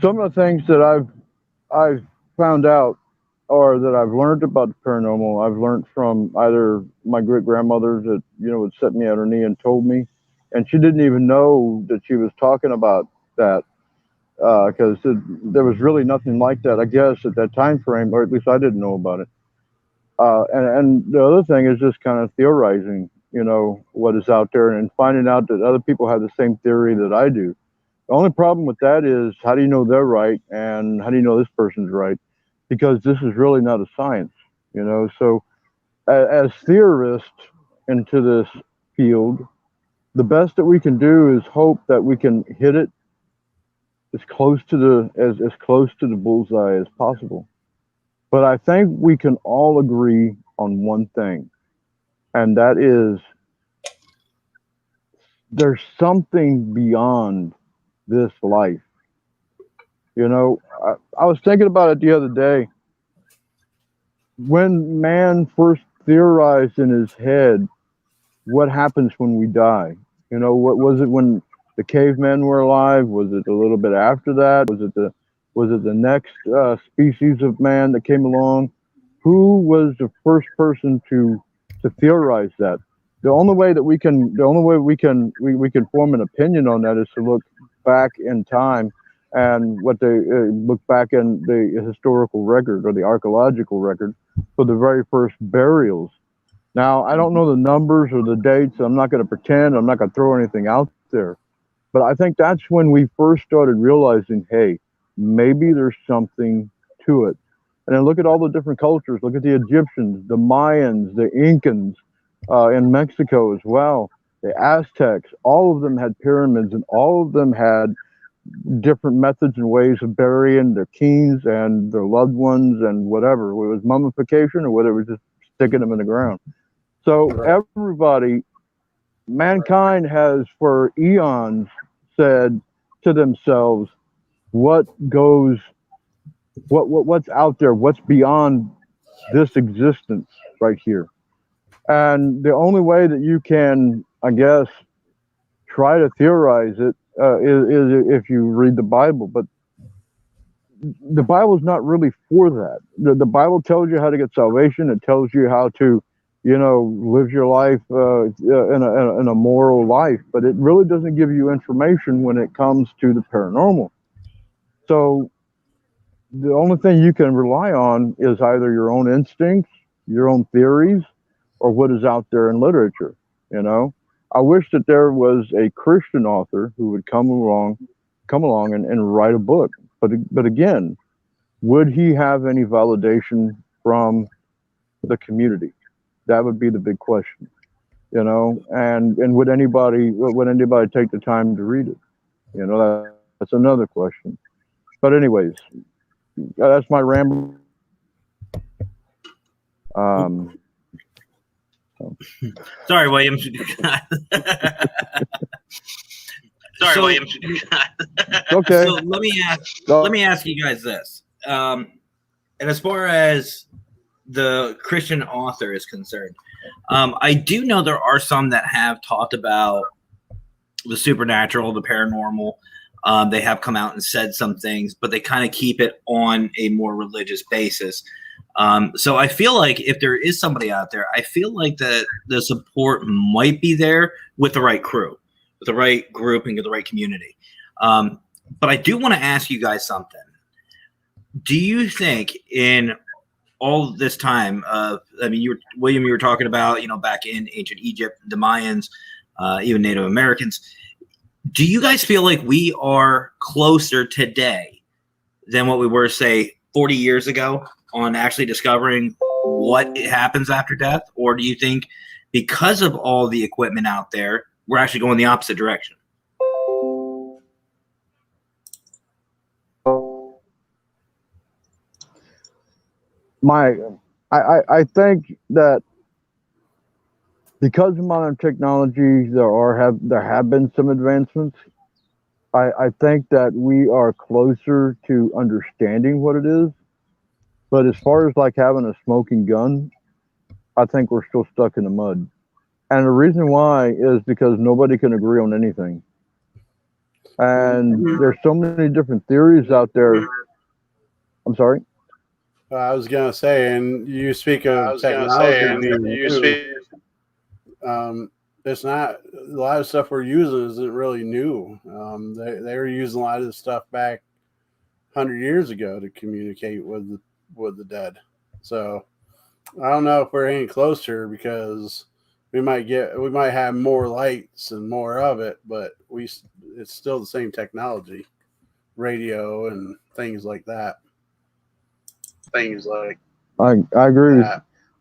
Some of the things that I've found out or that I've learned about the paranormal, I've learned from either my great grandmother that, you know, would set me on her knee and told me, and she didn't even know that she was talking about that, because there was really nothing like that, I guess, at that time frame, or at least I didn't know about it. And the other thing is just kind of theorizing, you know, what is out there and finding out that other people have the same theory that I do. The only problem with that is, how do you know they're right and how do you know this person's right? Because this is really not a science, you know. So as theorists into this field, the best that we can do is hope that we can hit it as close to as close to the bullseye as possible. But I think we can all agree on one thing, and that is there's something beyond this life. You know, I was thinking about it the other day. When man first theorized in his head what happens when we die, you know, what was it when the cavemen were alive? Was it a little bit after that? Was it the next species of man that came along? Who was the first person to theorize that? The only way we can form an opinion on that is to look back in time and what they look back in the historical record or the archaeological record for the very first burials. Now, I don't know the numbers or the dates. I'm not going to pretend. I'm not going to throw anything out there. But I think that's when we first started realizing, hey, maybe there's something to it. And then look at all the different cultures. Look at the Egyptians, the Mayans, the Incans, in Mexico as well, the Aztecs. All of them had pyramids, and all of them had different methods and ways of burying their kings and their loved ones and whatever. Whether it was mummification or whether it was just sticking them in the ground. So everybody, mankind has for eons said to themselves, what's out there, what's beyond this existence right here. And the only way that you can, I guess, try to theorize it is if you read the Bible. But the Bible's not really for that. The Bible tells you how to get salvation. It tells you how to, you know, live your life in a moral life. But it really doesn't give you information when it comes to the paranormal. So the only thing you can rely on is either your own instincts, your own theories, or what is out there in literature. You know, I wish that there was a Christian author who would come along and write a book. But again, would he have any validation from the community? That would be the big question. You know, and would anybody take the time to read it? You know, that's another question. But anyways, that's my ramble. Sorry, William. William. Okay. So let me ask you guys this. And as far as the Christian author is concerned, I do know there are some that have talked about the supernatural, the paranormal. They have come out and said some things, but they kind of keep it on a more religious basis. So I feel like if there is somebody out there, I feel like the support might be there with the right crew, with the right group, and the right community. But I do want to ask you guys something. Do you think in all this time William, you were talking about, you know, back in ancient Egypt, the Mayans, even Native Americans, do you guys feel like we are closer today than what we were, say, 40 years ago on actually discovering what happens after death? Or do you think because of all the equipment out there, we're actually going the opposite direction? I think that because of modern technology, there have been some advancements. I think that we are closer to understanding what it is. But as far as like having a smoking gun, I think we're still stuck in the mud. And the reason why is because nobody can agree on anything. And there's so many different theories out there. I'm sorry? I was gonna say, and you speak of technology being new. It's not a lot of stuff we're using isn't really new. They were using a lot of this stuff back 100 years ago to communicate with the dead. So I don't know if we're any closer because we might have more lights and more of it, but it's still the same technology, radio and things like that. I agree.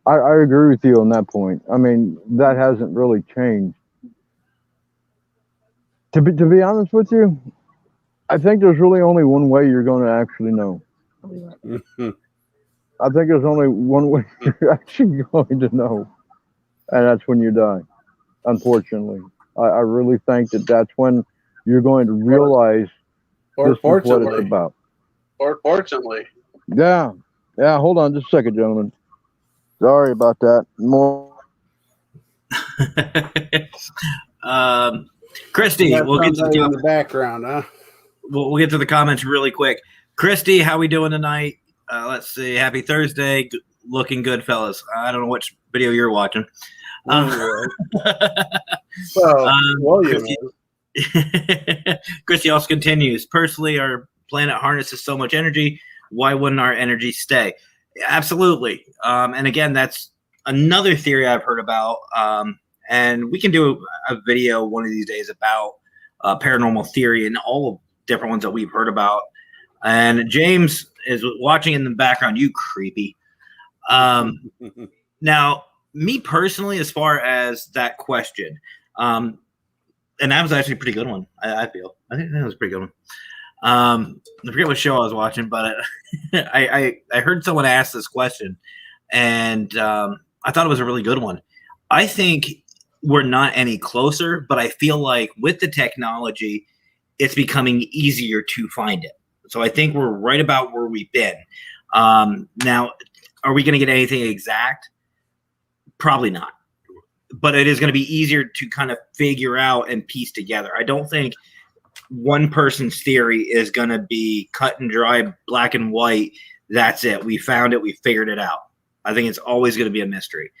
I agree with you on that point. I mean, that hasn't really changed. To be honest with you, I think there's really only one way you're going to actually know. I think there's only one way you're actually going to know, and that's when you die. Unfortunately, I really think that's when you're going to realize or this is what it's about. Or fortunately. Yeah. Hold on just a second, gentlemen. Sorry about that. More. Christy, we'll get to the background, huh? We'll get to the comments really quick. Christy, how we doing tonight? Let's see. Happy Thursday. Looking good, fellas. I don't know which video you're watching. Christy also continues. Personally, our planet harnesses so much energy. Why wouldn't our energy stay? Absolutely. And again, that's another theory I've heard about. And we can do a video one of these days about paranormal theory and all different ones that we've heard about. And James is watching in the background. You creepy. Now, me personally, as far as that question, and that was actually a pretty good one. I think that was a pretty good one. I forget what show I was watching, but I heard someone ask this question, and I thought it was a really good one. I think we're not any closer, but I feel like with the technology, it's becoming easier to find it. So I think we're right about where we've been. Now, are we going to get anything exact? Probably not. But it is going to be easier to kind of figure out and piece together. I don't think one person's theory is going to be cut and dry, black and white. That's it. We found it. We figured it out. I think it's always going to be a mystery.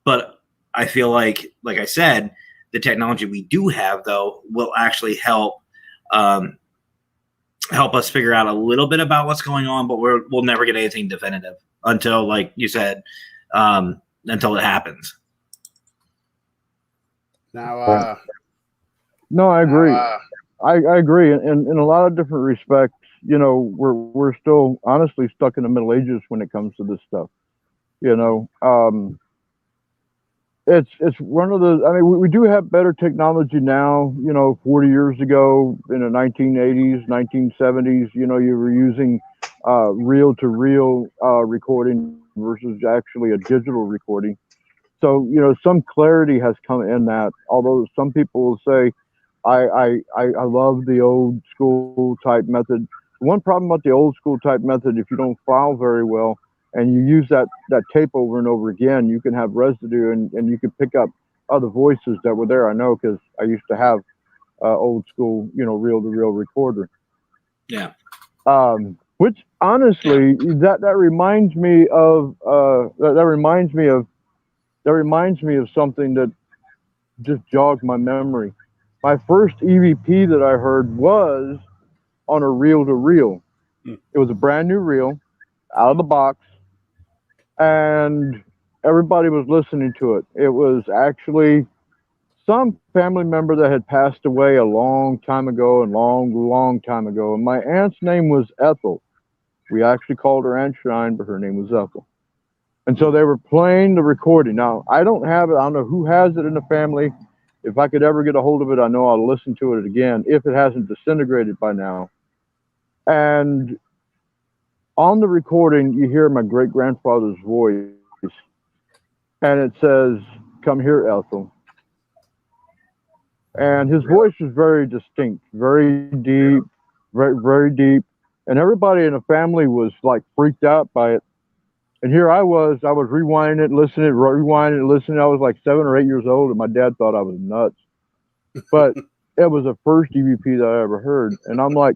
But I feel like I said, the technology we do have, though, will actually help us figure out a little bit about what's going on, but we'll never get anything definitive until, like you said, until it happens. Now, no, I agree. I agree. In a lot of different respects, you know, we're still honestly stuck in the Middle Ages when it comes to this stuff. You know, it's one of the. I mean, we do have better technology now. You know, 40 years ago, in the 1980s, 1970s, you know, you were using reel-to-reel recording versus actually a digital recording. So, you know, some clarity has come in that. Although some people will say, I love the old school type method. One problem about the old school type method, if you don't file very well and you use that tape over and over again, you can have residue and you can pick up other voices that were there. I know because I used to have old school, you know, reel-to-reel recorder. Yeah. Which honestly, that reminds me of that reminds me of something that just jogged my memory. My first EVP that I heard was on a reel-to-reel. It was a brand new reel, out of the box, and everybody was listening to it. It was actually some family member that had passed away a long time ago, and long time ago. And my aunt's name was Ethel. We actually called her Aunt Shine, but her name was Ethel. And so they were playing the recording. Now, I don't have it. I don't know who has it in the family. If I could ever get a hold of it, I know I'll listen to it again, if it hasn't disintegrated by now. And on the recording, you hear my great-grandfather's voice, and it says, "Come here, Ethel." And his voice was very distinct, very deep, very, very deep. And everybody in the family was like freaked out by it. And here I was rewinding it, listening, listening. I was like 7 or 8 years old, and my dad thought I was nuts. But it was the first EVP that I ever heard. And I'm like,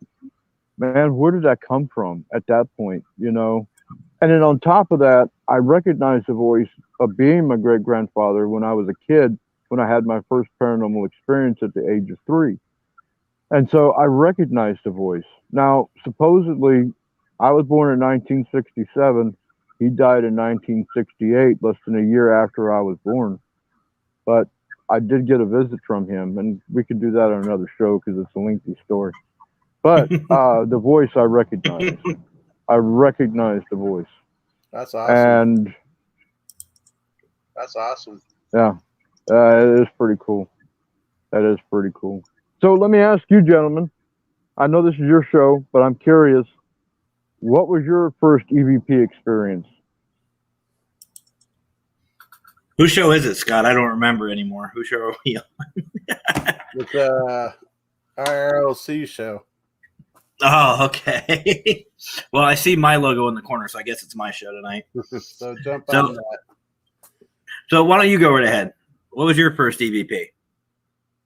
man, where did that come from at that point, you know? And then on top of that, I recognized the voice of being my great grandfather when I was a kid, when I had my first paranormal experience at the age of 3. And so I recognized the voice. Now, supposedly, I was born in 1967. He died in 1968, less than a year after I was born. But I did get a visit from him, and we could do that on another show because it's a lengthy story. But the voice I recognized. I recognized the voice. That's awesome. And that's awesome. Yeah, it is pretty cool. That is pretty cool. So let me ask you, gentlemen. I know this is your show, but I'm curious. What was your first EVP experience? Whose show is it, Scott? I don't remember anymore. Whose show are we on? It's our RLC show. Oh, okay. Well, I see my logo in the corner, so I guess it's my show tonight. So jump on that. So why don't you go right ahead? What was your first EVP?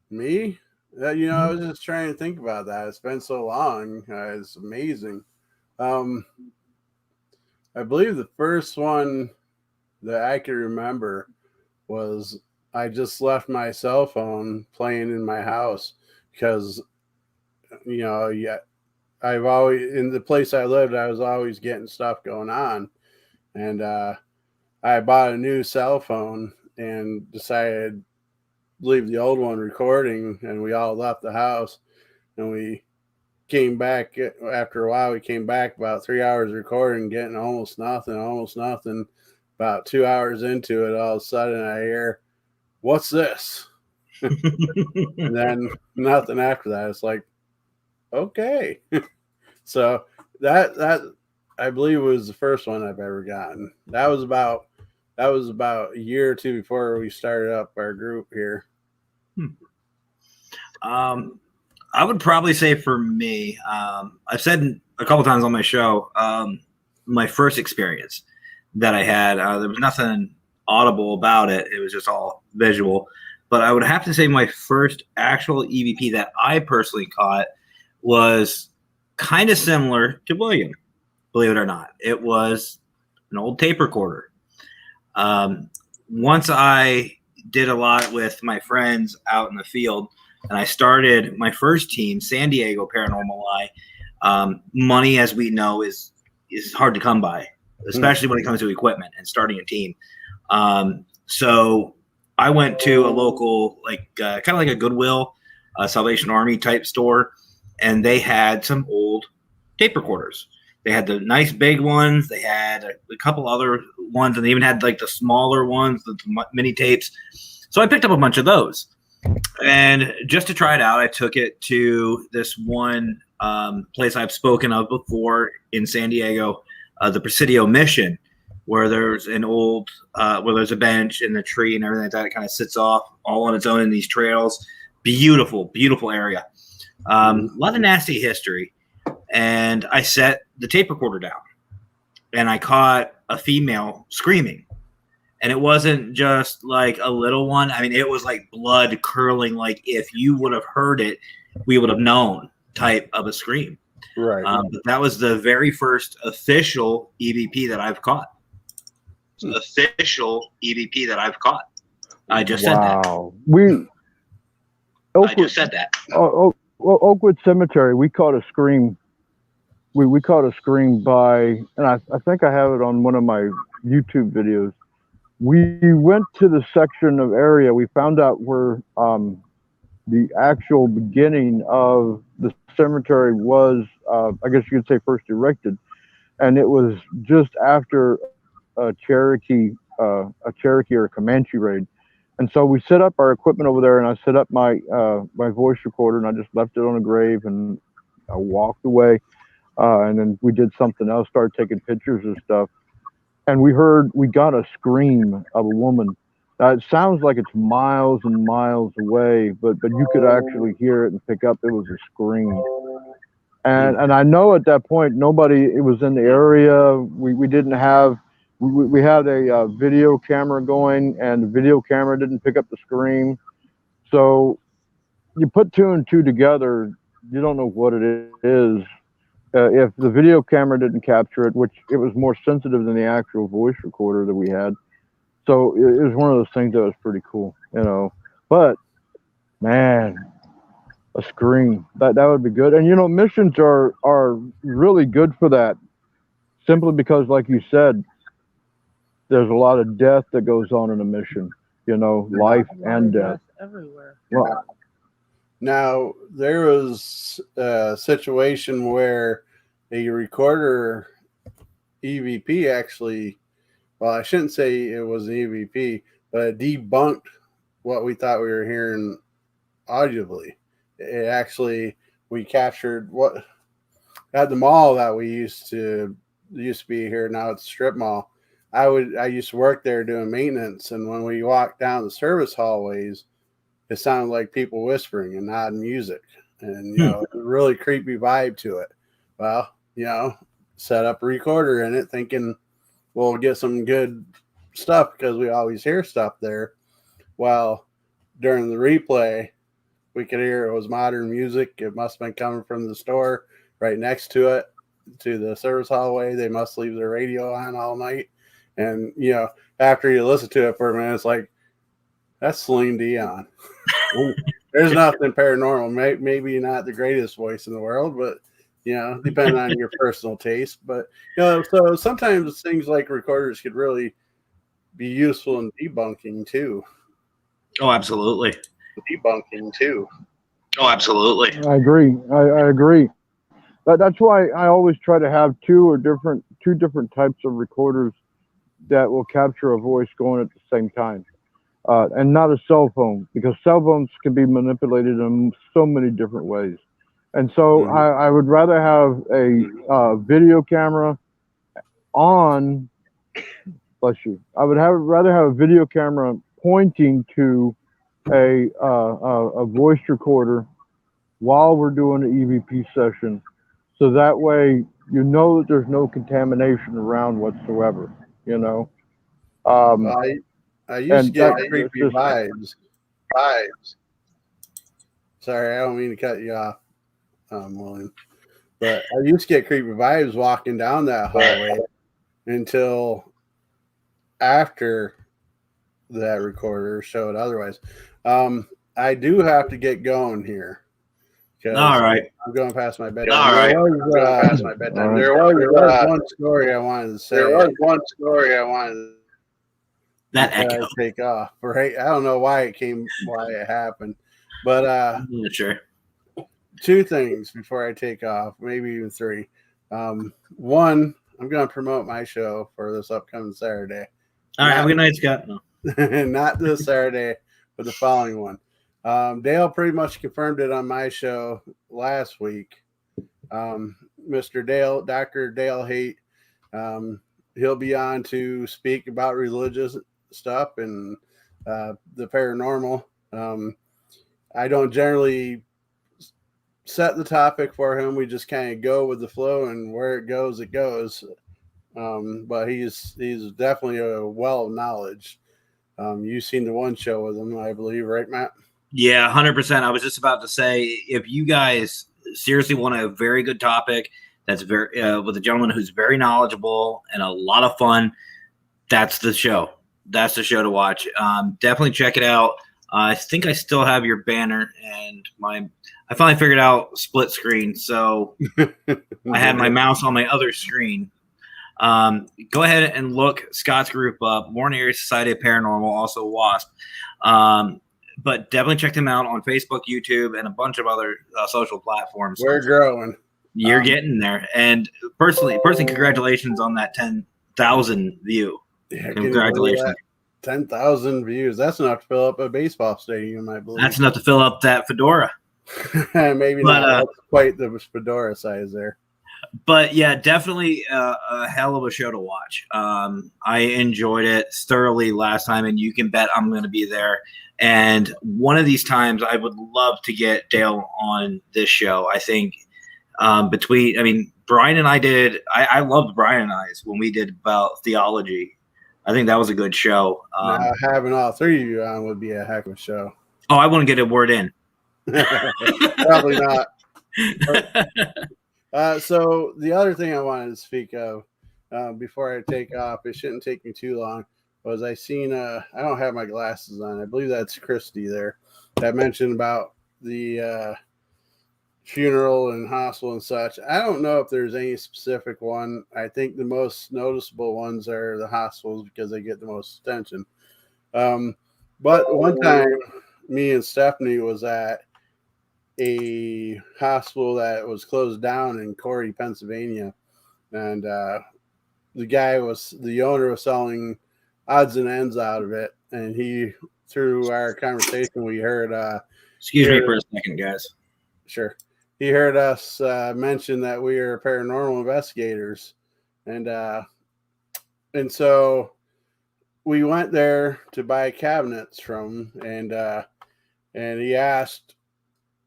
Me? I was just trying to think about that. It's been so long. It's amazing. I believe the first one that I can remember was I just left my cell phone playing in my house because, I've always, in the place I lived, I was always getting stuff going on. And I bought a new cell phone and decided to leave the old one recording, and we all left the house. And we came back after a while. We came back about 3 hours recording, getting almost nothing. About 2 hours into it, all of a sudden I hear, "What's this?" And then nothing after that. It's like, okay. So that I believe was the first one I've ever gotten. That was about a year or two before we started up our group here. I would probably say for me, I've said a couple times on my show, my first experience that I had, there was nothing audible about it. It was just all visual. But I would have to say my first actual EVP that I personally caught was kind of similar to William, believe it or not. It was an old tape recorder. Once I did a lot with my friends out in the field, and I started my first team, San Diego Paranormal Eye. Money, as we know, is hard to come by, especially when it comes to equipment and starting a team. So I went to a local, kind of like a Goodwill, Salvation Army type store, and they had some old tape recorders. They had the nice big ones. They had a couple other ones, and they even had like the smaller ones, the mini tapes. So I picked up a bunch of those. And just to try it out, I took it to this one place I've spoken of before in San Diego, the Presidio Mission, where there's an old, where there's a bench and the tree and everything like that. It kind of sits off all on its own in these trails. Beautiful, beautiful area. A lot of nasty history. And I set the tape recorder down, and I caught a female screaming. And it wasn't just like a little one. I mean, it was like blood curdling. Like if you would have heard it, we would have known type of a scream. Right. But that was the very first official EVP that I've caught. Official EVP that I've caught. I just said that. Wow. I just said that. Oakwood Cemetery, we caught a scream. We caught a scream by, and I think I have it on one of my YouTube videos. We went to the section of area. We found out where the actual beginning of the cemetery was, I guess you could say, first erected, and it was just after a Cherokee or a Comanche raid. And so we set up our equipment over there, and I set up my my voice recorder, and I just left it on a grave, and I walked away. And then we did something else, started taking pictures and stuff. And we got a scream of a woman. It sounds like it's miles and miles away, but you could actually hear it and pick up it was a scream. And I know at that point, it was in the area. We didn't have, we had a video camera going, and the video camera didn't pick up the scream. So you put two and two together, you don't know what it is. if the video camera didn't capture it, which it was more sensitive than the actual voice recorder that we had. So it was one of those things that was pretty cool, you know. But man, a screen that would be good. And you know, missions are really good for that, simply because, like you said, there's a lot of death that goes on in a mission. You know, life and death everywhere. Well, Now, there was a situation where a recorder EVP actually, well, I shouldn't say it was an EVP, but it debunked what we thought we were hearing audibly. It actually, we captured what at the mall that we used to be here. Now it's a strip mall. I used to work there doing maintenance, and when we walked down the service hallways, it sounded like people whispering and not music, and you know, a really creepy vibe to it. Well, you know, set up a recorder in it, thinking we'll get some good stuff because we always hear stuff there. Well, during the replay, we could hear it was modern music. It must have been coming from the store right next to it, to the service hallway. They must leave their radio on all night. And, you know, after you listen to it for a minute, it's like, that's Celine Dion. There's nothing paranormal. Maybe not the greatest voice in the world, but, you know, depending on your personal taste. But, you know, so sometimes things like recorders could really be useful in debunking too. Oh, absolutely. Debunking too. Oh, absolutely. I agree. I agree. That's why I always try to have two different types of recorders that will capture a voice going at the same time, and not a cell phone, because cell phones can be manipulated in so many different ways. And so I would rather have a video camera on. Bless you. I would rather have a video camera pointing to a voice recorder while we're doing an EVP session, so that way you know that there's no contamination around whatsoever. You know, I used to get creepy vibes. Sorry, I don't mean to cut you off, William, but I used to get creepy vibes walking down that hallway until after that recorder showed otherwise. I do have to get going here. All right. I'm going past my bedtime. All right. There was one story I wanted to say. That I echo. take off. Right? I don't know why it happened. But I'm not sure. Two things before I take off, maybe even three. One, I'm going to promote my show for this upcoming Saturday. All right. Have a good night, Scott. No. Not this Saturday, but the following one. Dale pretty much confirmed it on my show last week. Mr. Dale, Dr. Dale Haight, he'll be on to speak about religious stuff and the paranormal. I don't generally set the topic for him. We just kind of go with the flow, and where it goes, it goes. But he's definitely a well of knowledge. You've seen the one show with him, I believe, right, Matt? Yeah, 100%. I was just about to say, if you guys seriously want a very good topic that's very with a gentleman who's very knowledgeable and a lot of fun, that's the show. That's the show to watch. Definitely check it out. I think I still have your banner, and I finally figured out split screen, so I had my mouse on my other screen. Go ahead and look Scott's group up, Warren Area Society of Paranormal, also WASP. But definitely check them out on Facebook, YouTube, and a bunch of other social platforms. We're growing. You're getting there. And personally, congratulations on that 10,000 view. Yeah, congratulations. 10,000 views. That's enough to fill up a baseball stadium, I believe. That's enough to fill up that fedora. Maybe not quite the fedora size there. But yeah, definitely a hell of a show to watch. I enjoyed it thoroughly last time, and you can bet I'm going to be there. And one of these times, I would love to get Dale on this show. I think Brian and I did. I loved Brian and I's when we did about theology. I think that was a good show. Having all three of you on would be a heck of a show. Oh, I want to get a word in. Probably not. So the other thing I wanted to speak of before I take off, it shouldn't take me too long, was I seen, I don't have my glasses on. I believe that's Christy there that mentioned about the funeral and hospital and such. I don't know if there's any specific one. I think the most noticeable ones are the hospitals because they get the most attention. But one time, me and Stephanie was at a hospital that was closed down in Corey, Pennsylvania, and the owner was selling odds and ends out of it, and through our conversation, we heard. Excuse me for a second, guys. Sure. He heard us mention that we are paranormal investigators, and so we went there to buy cabinets from, and he asked,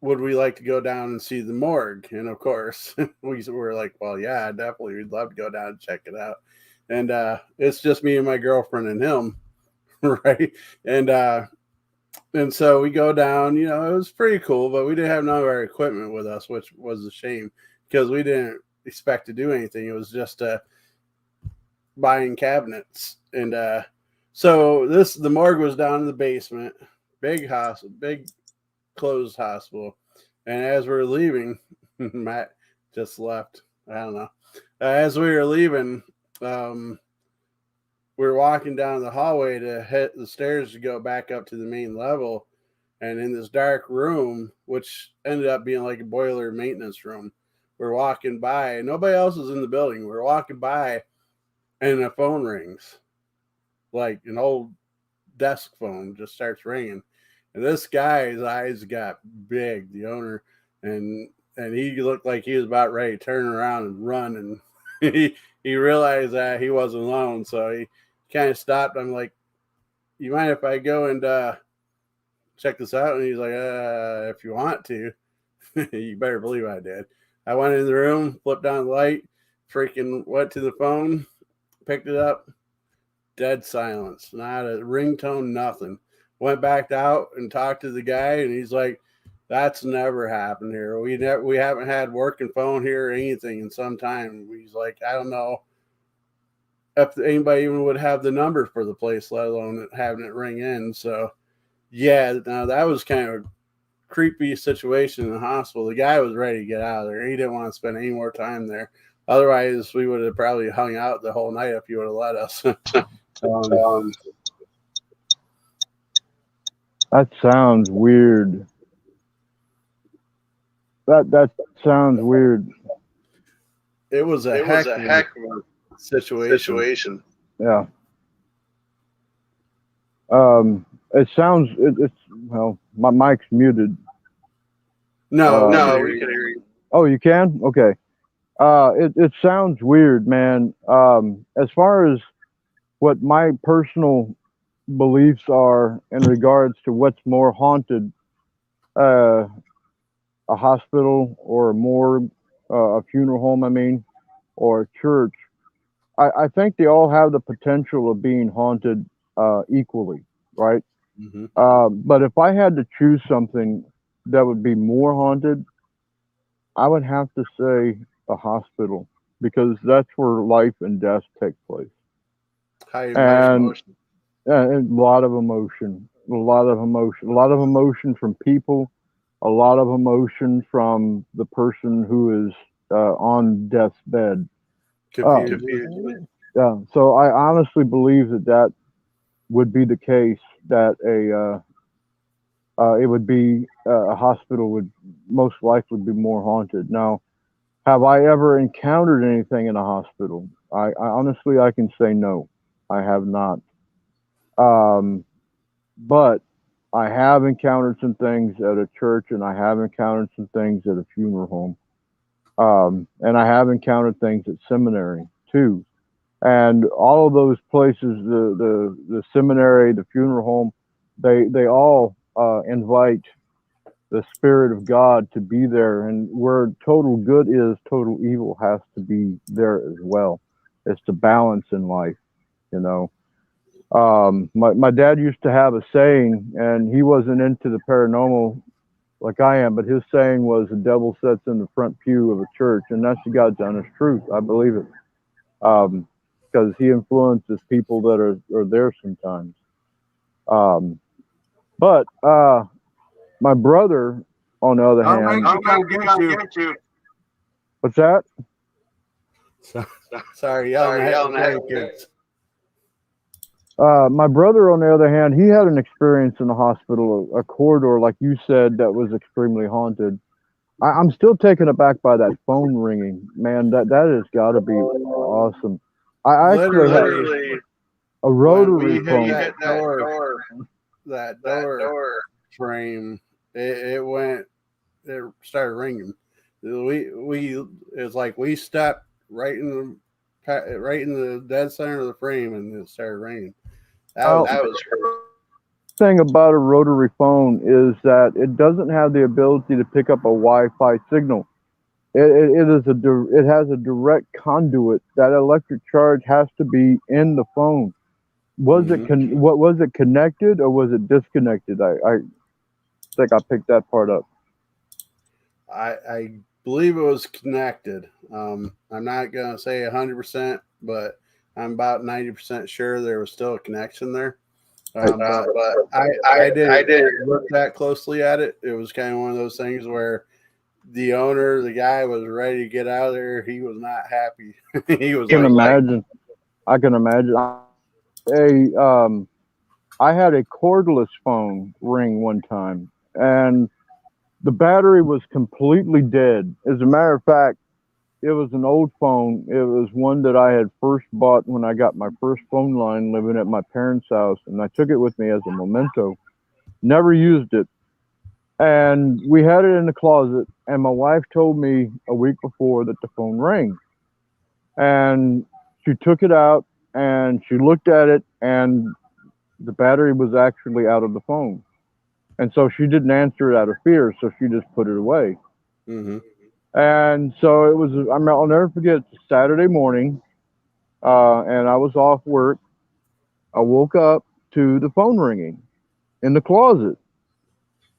would we like to go down and see the morgue? And of course, we were like, well, yeah, definitely, we'd love to go down and check it out. And it's just me and my girlfriend and him, right? And so we go down, it was pretty cool, but we didn't have none of our equipment with us, which was a shame because we didn't expect to do anything. It was just buying cabinets. And so the morgue was down in the basement, big hospital, big closed hospital. And as we were leaving, Matt just left. I don't know. As we were leaving, we were walking down the hallway to hit the stairs to go back up to the main level. And in this dark room, which ended up being like a boiler maintenance room, we're walking by. Nobody else is in the building. We're walking by, and a phone rings. Like an old desk phone just starts ringing. And this guy's eyes got big, the owner, and he looked like he was about ready to turn around and run. And he realized that he wasn't alone, so he kind of stopped. I'm like, you mind if I go and check this out? And he's like, if you want to. You better believe I did. I went in the room, flipped on the light, freaking went to the phone, picked it up, dead silence, not a ringtone, nothing. Went back out and talked to the guy, and he's like, that's never happened here. We haven't had working phone here or anything in some time. He's like, I don't know if anybody even would have the number for the place, let alone having it ring in. So, yeah, now that was kind of a creepy situation in the hospital. The guy was ready to get out of there. He didn't want to spend any more time there. Otherwise, we would have probably hung out the whole night if you would have let us. That sounds weird. That sounds weird. It was a heck of a situation. Yeah. It sounds. It's well. My mic's muted. No, we can hear you. Oh, you can? Okay. It sounds weird, man. As far as what my personal beliefs are in regards to what's more haunted, a hospital or a morgue, a funeral home, I mean, or a church, I think they all have the potential of being haunted equally, right? Mm-hmm. But if I had to choose something that would be more haunted, I would have to say a hospital, because that's where life and death take place. High emotion. And a lot of emotion, a lot of emotion from people, a lot of emotion from the person who is on death's bed. Confused. Yeah. So I honestly believe that would be the case, that it would be a hospital would most likely be more haunted. Now, have I ever encountered anything in a hospital? I honestly, I can say no, I have not. But I have encountered some things at a church, and I have encountered some things at a funeral home. And I have encountered things at seminary too. And all of those places, the seminary, the funeral home, they all invite the Spirit of God to be there. And where total good is, total evil has to be there as well. It's the balance in life, you know. My dad used to have a saying, and he wasn't into the paranormal like I am, but his saying was the devil sits in the front pew of a church, and that's the God's honest truth. I believe it. Because he influences people that are there sometimes. But my brother, on the other hand, what's that? Sorry, yelling at kids. My brother, on the other hand, he had an experience in the hospital, a corridor, like you said, that was extremely haunted. I'm still taken aback by that phone ringing, man. That has got to be awesome. I actually had a rotary phone. That door frame, it started ringing. It's like we stepped right in the dead center of the frame, and it started ringing. That was thing about a rotary phone is that it doesn't have the ability to pick up a Wi-Fi signal. It has a direct conduit. That electric charge has to be in the phone. Was it connected or was it disconnected? I think I picked that part up. I believe it was connected. I'm not gonna say 100%, but I'm about 90% sure there was still a connection there. But I didn't look that closely at it. It was kind of one of those things where the owner, the guy, was ready to get out of there. He was not happy. He was. I can imagine. I had a cordless phone ring one time, and the battery was completely dead. As a matter of fact, it was an old phone. It was one that I had first bought when I got my first phone line living at my parents' house, and I took it with me as a memento. Never used it. And we had it in the closet, and my wife told me a week before that the phone rang. And she took it out, and she looked at it, and the battery was actually out of the phone. And so she didn't answer it out of fear, so she just put it away. Mm-hmm. And so it was, I'll never forget, it's a Saturday morning, and I was off work. I woke up to the phone ringing in the closet.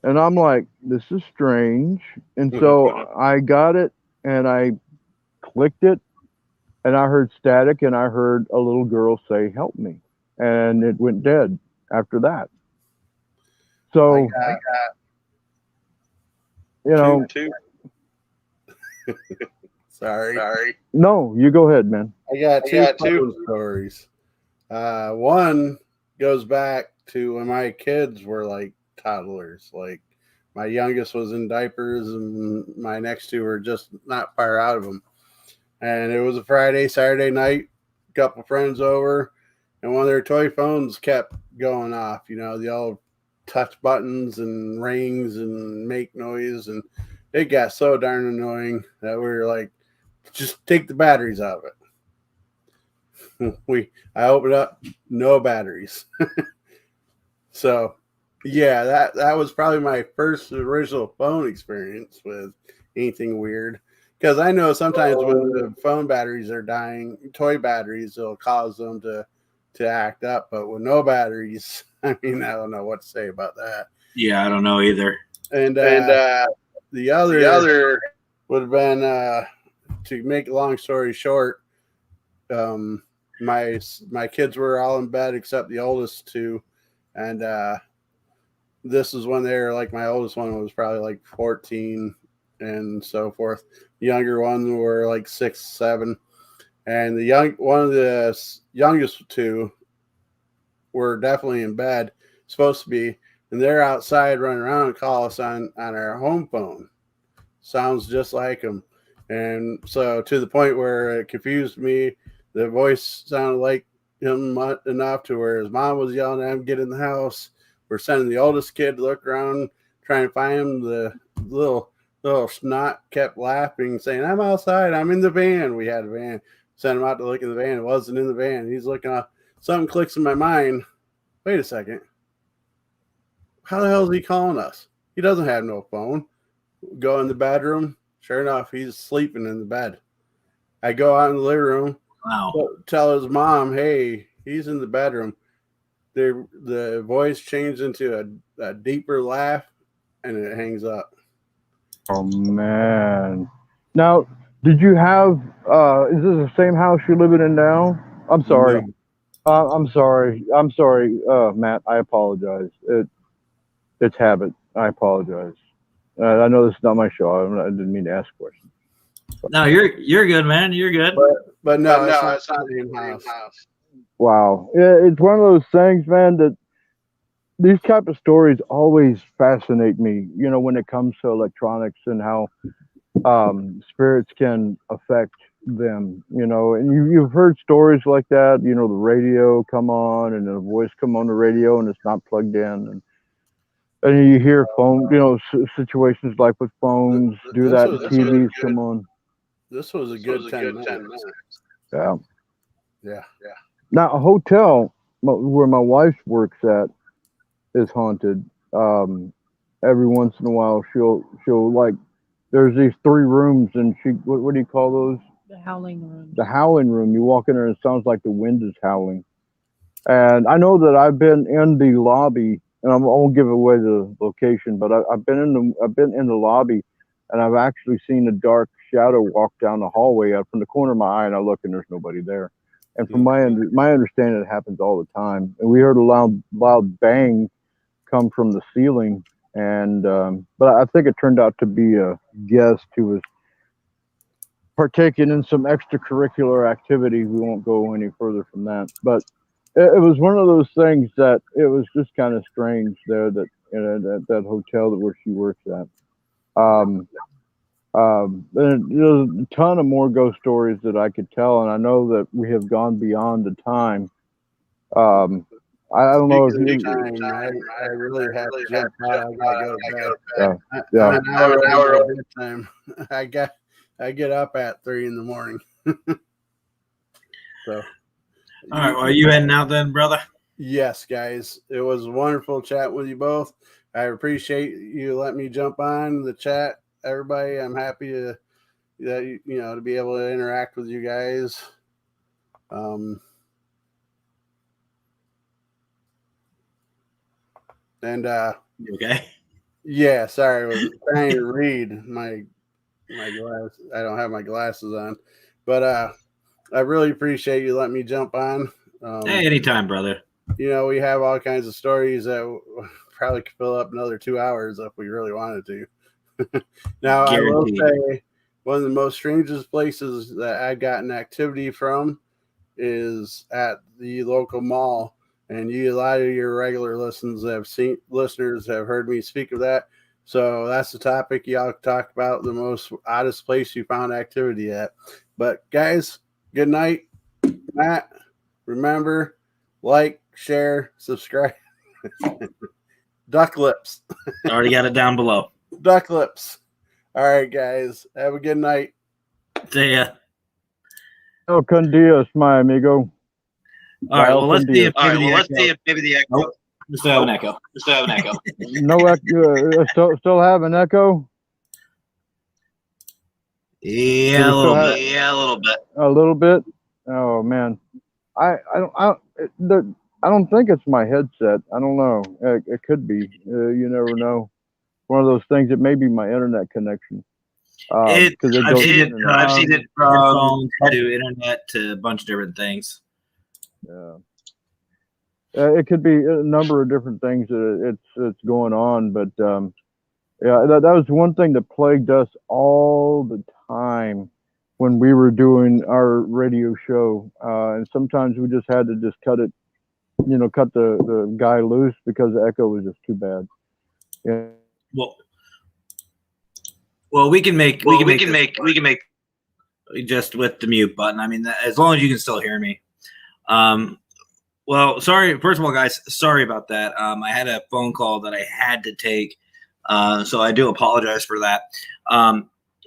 And I'm like, this is strange. And so I got it and I clicked it, and I heard static, and I heard a little girl say, "Help me." And it went dead after that. So, you know, Sorry. No, you go ahead, man. I got two stories. One goes back to when my kids were like toddlers. Like my youngest was in diapers, and my next two were just not far out of them. And it was a Saturday night, a couple friends over, and one of their toy phones kept going off. You know, the old touch buttons and rings and make noise, and it got so darn annoying that we were like, just take the batteries out of it. I opened up, no batteries. So yeah, that was probably my first original phone experience with anything weird. Because I know sometimes when the phone batteries are dying, toy batteries, it'll cause them to act up. But with no batteries, I mean, I don't know what to say about that. Yeah, I don't know either. And the other would have been, to make a long story short, my kids were all in bed except the oldest two, and this is when they were like, my oldest one was probably like 14 and so forth. The younger ones were like 6, 7, and one of the youngest two were definitely in bed, supposed to be, and they're outside running around and call us on our home phone. Sounds just like them. And so to the point where it confused me, the voice sounded like him enough to where his mom was yelling at him, "Get in the house." We're sending the oldest kid to look around, trying to find him. The little snot kept laughing, saying, "I'm outside. I'm in the van." We had a van. Sent him out to look in the van. It wasn't in the van. He's looking up. Something clicks in my mind. Wait a second. How the hell is he calling us? He doesn't have no phone. Go in the bedroom. Sure enough, he's sleeping in the bed. I go out in the living room. Wow. Tell his mom, "Hey, he's in the bedroom." The voice changed into a deeper laugh, and it hangs up. Oh man. Now, did you have? Is this the same house you're living in now? I'm sorry. No. I'm sorry. I'm sorry, Matt. I apologize. It's habit. I apologize. I know this is not my show. I didn't mean to ask questions. No, you're good, man. You're good. But no, it's not the in-house. Wow. Yeah, it's one of those things, man, that these type of stories always fascinate me. You know, when it comes to electronics and how spirits can affect them. You know, and you've heard stories like that. You know, the radio come on and a voice come on the radio and it's not plugged in, and you hear phone. You know, situations like with phones do that. TVs come on. This was a good 10 minutes. Yeah. Yeah. Now, a hotel where my wife works at is haunted. Every once in a while, she'll like. There's these 3 rooms, and what do you call those? The howling room. The howling room. You walk in there, and it sounds like the wind is howling. And I know that I've been in the lobby, and I won't give away the location, but I've been in the lobby, and I've actually seen a dark shadow walk down the hallway out from the corner of my eye, and I look, and there's nobody there. And from my understanding, it happens all the time. And we heard a loud bang come from the ceiling, and but I think it turned out to be a guest who was partaking in some extracurricular activity. We won't go any further from that, but it was one of those things that it was just kind of strange there that that hotel where she works at. And there's a ton of more ghost stories that I could tell, and I know that we have gone beyond the time. I don't know if you. I really have to jump out. I gotta go to bed. Yeah. I'm an hour over bedtime. I get up at 3 in the morning. So. All right. Well, are you heading out then, brother? Yes, guys. It was a wonderful chat with you both. I appreciate you letting me jump on the chat. Everybody, I'm happy to be able to interact with you guys. And You okay? Yeah, sorry, I was trying to read my glass. I don't have my glasses on, but I really appreciate you letting me jump on. Hey, anytime, brother. You know, we have all kinds of stories that probably could fill up another 2 hours if we really wanted to. Now, Guaranteed. I will say one of the most strangest places that I've gotten activity from is at the local mall. And a lot of your regular listeners have heard me speak of that. So that's the topic. Y'all talk about the most oddest place you found activity at. But guys, good night. Matt, remember, like, share, subscribe. Duck lips. Already got it down below. Duck lips. All right, guys. Have a good night. See ya. Oh, con Dios, my amigo. All right. Well, let's see if maybe the echo. Nope. We still have an echo. No echo. Still have an echo. Yeah, a little bit. A little bit. Oh man, I don't think it's my headset. I don't know. It could be. You never know. One of those things. It may be my internet connection. I've seen it from phone to internet to a bunch of different things. Yeah. It could be a number of different things that it's going on, but yeah, that was one thing that plagued us all the time when we were doing our radio show, and sometimes we just had to just cut the guy loose because the echo was just too bad. Yeah. Well, we can make just with the mute button. I mean, as long as you can still hear me. Well, sorry. First of all, guys, sorry about that. I had a phone call that I had to take, so I do apologize for that.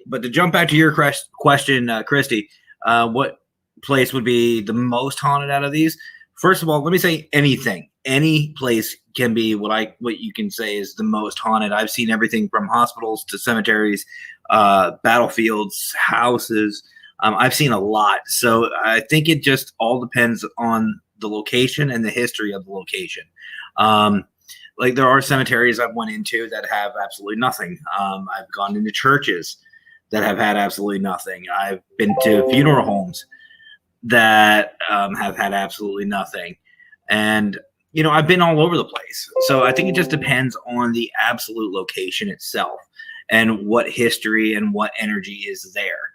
But to jump back to your question, Christy, what place would be the most haunted out of these? First of all, let me say anything. Any place can be what you can say is the most haunted. I've seen everything from hospitals to cemeteries, battlefields, houses. I've seen a lot. So I think it just all depends on the location and the history of the location. like there are cemeteries I've went into that have absolutely nothing. I've gone into churches that have had absolutely nothing. I've been to funeral homes that have had absolutely nothing. And, I've been all over the place. So I think it just depends on the absolute location itself and what history and what energy is there.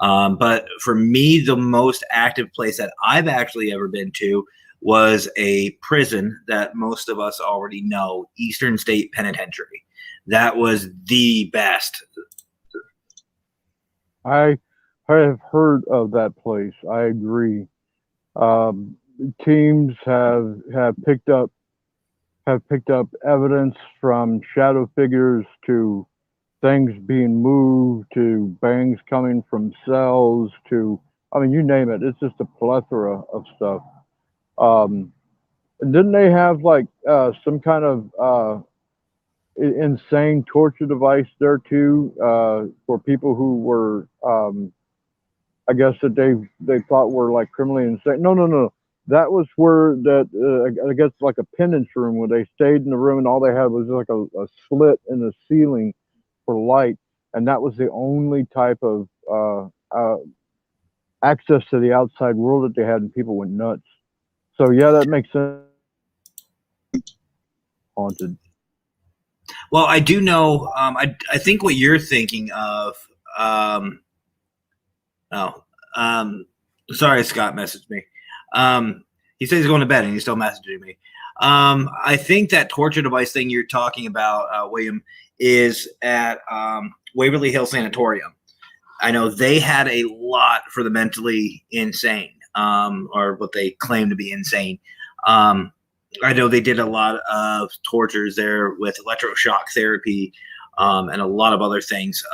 But for me, the most active place that I've actually ever been to was a prison that most of us already know, Eastern State Penitentiary. That was the best. I have heard of that place. I agree. Teams have picked up evidence from shadow figures to things being moved to bangs coming from cells to, I mean, you name it. It's just a plethora of stuff. Didn't they have like some kind of insane torture device there too for people who were, I guess that they thought were like criminally insane? No. That was where I guess like a penance room where they stayed in the room and all they had was like a slit in the ceiling for light, and that was the only type of access to the outside world that they had, and people went nuts. So yeah, that makes sense. Haunted. Well, I do know. I think what you're thinking of. Sorry, Scott messaged me. He says he's going to bed and he's still messaging me. I think that torture device thing you're talking about, William, is at Waverly Hill Sanatorium. I know they had a lot for the mentally insane, or what they claim to be insane. I know they did a lot of tortures there with electroshock therapy and a lot of other things.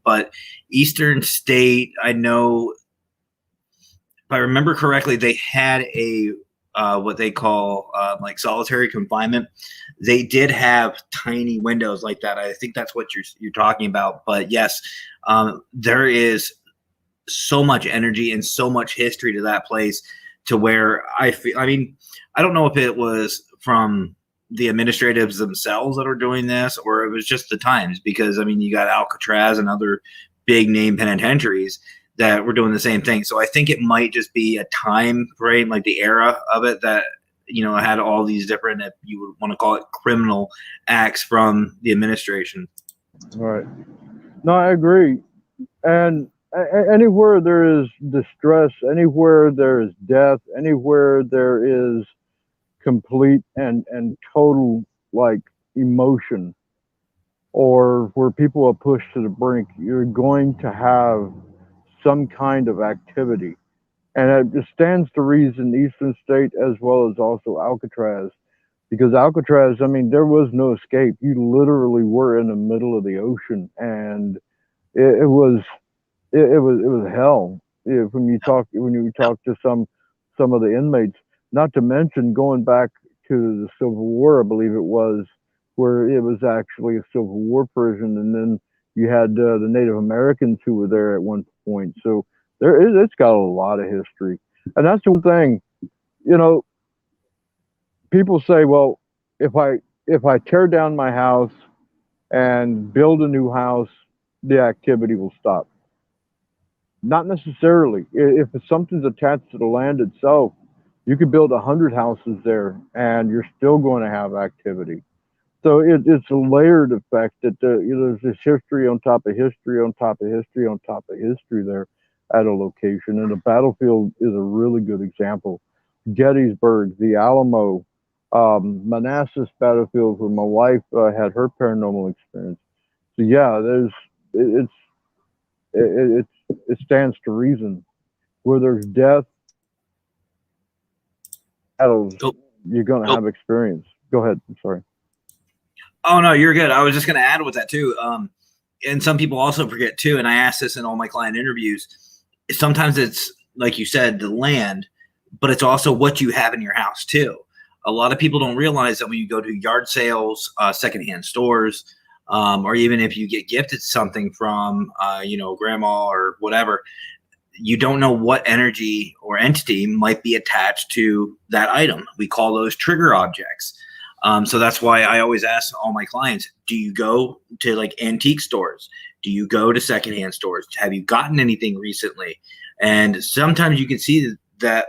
But Eastern State, I know, if I remember correctly, they had a what they call like solitary confinement. They did have tiny windows like that. I think that's what you're talking about. But yes, there is so much energy and so much history to that place, to where I feel. I mean, I don't know if it was from the administratives themselves that are doing this, or it was just the times. Because I mean, you got Alcatraz and other big name penitentiaries that were doing the same thing. So I think it might just be a time frame, like the era of it, that had all these different, if you would want to call it, criminal acts from the administration. Right. No, I agree. And anywhere there is distress, anywhere there is death, anywhere there is complete and total like emotion, or where people are pushed to the brink, you're going to have some kind of activity. And it stands to reason Eastern State as well as also Alcatraz, because Alcatraz, I mean, there was no escape. You literally were in the middle of the ocean, and it was hell. When you talk to some of the inmates, not to mention going back to the Civil War, I believe it was, where it was actually a Civil War prison, and then you had the Native Americans who were there at one point. So it's got a lot of history, and that's the one thing. People say, well, if I tear down my house and build a new house, the activity will stop. Not necessarily. If something's attached to the land itself, you could build 100 houses there and you're still going to have activity. So it's a layered effect that there's this history on top of history on top of history on top of history there at a location. And the battlefield is a really good example. Gettysburg, the Alamo, Manassas battlefield, where my wife had her paranormal experience. So yeah, it stands to reason. Where there's death, battles, you're going to have experience. Go ahead. I'm sorry. Oh, no, you're good. I was just going to add with that too. And some people also forget too, and I ask this in all my client interviews, sometimes it's, like you said, the land, but it's also what you have in your house too. A lot of people don't realize that when you go to yard sales, secondhand stores, or even if you get gifted something from, grandma or whatever, you don't know what energy or entity might be attached to that item. We call those trigger objects. So that's why I always ask all my clients, do you go to like antique stores? Do you go to secondhand stores? Have you gotten anything recently? And sometimes you can see that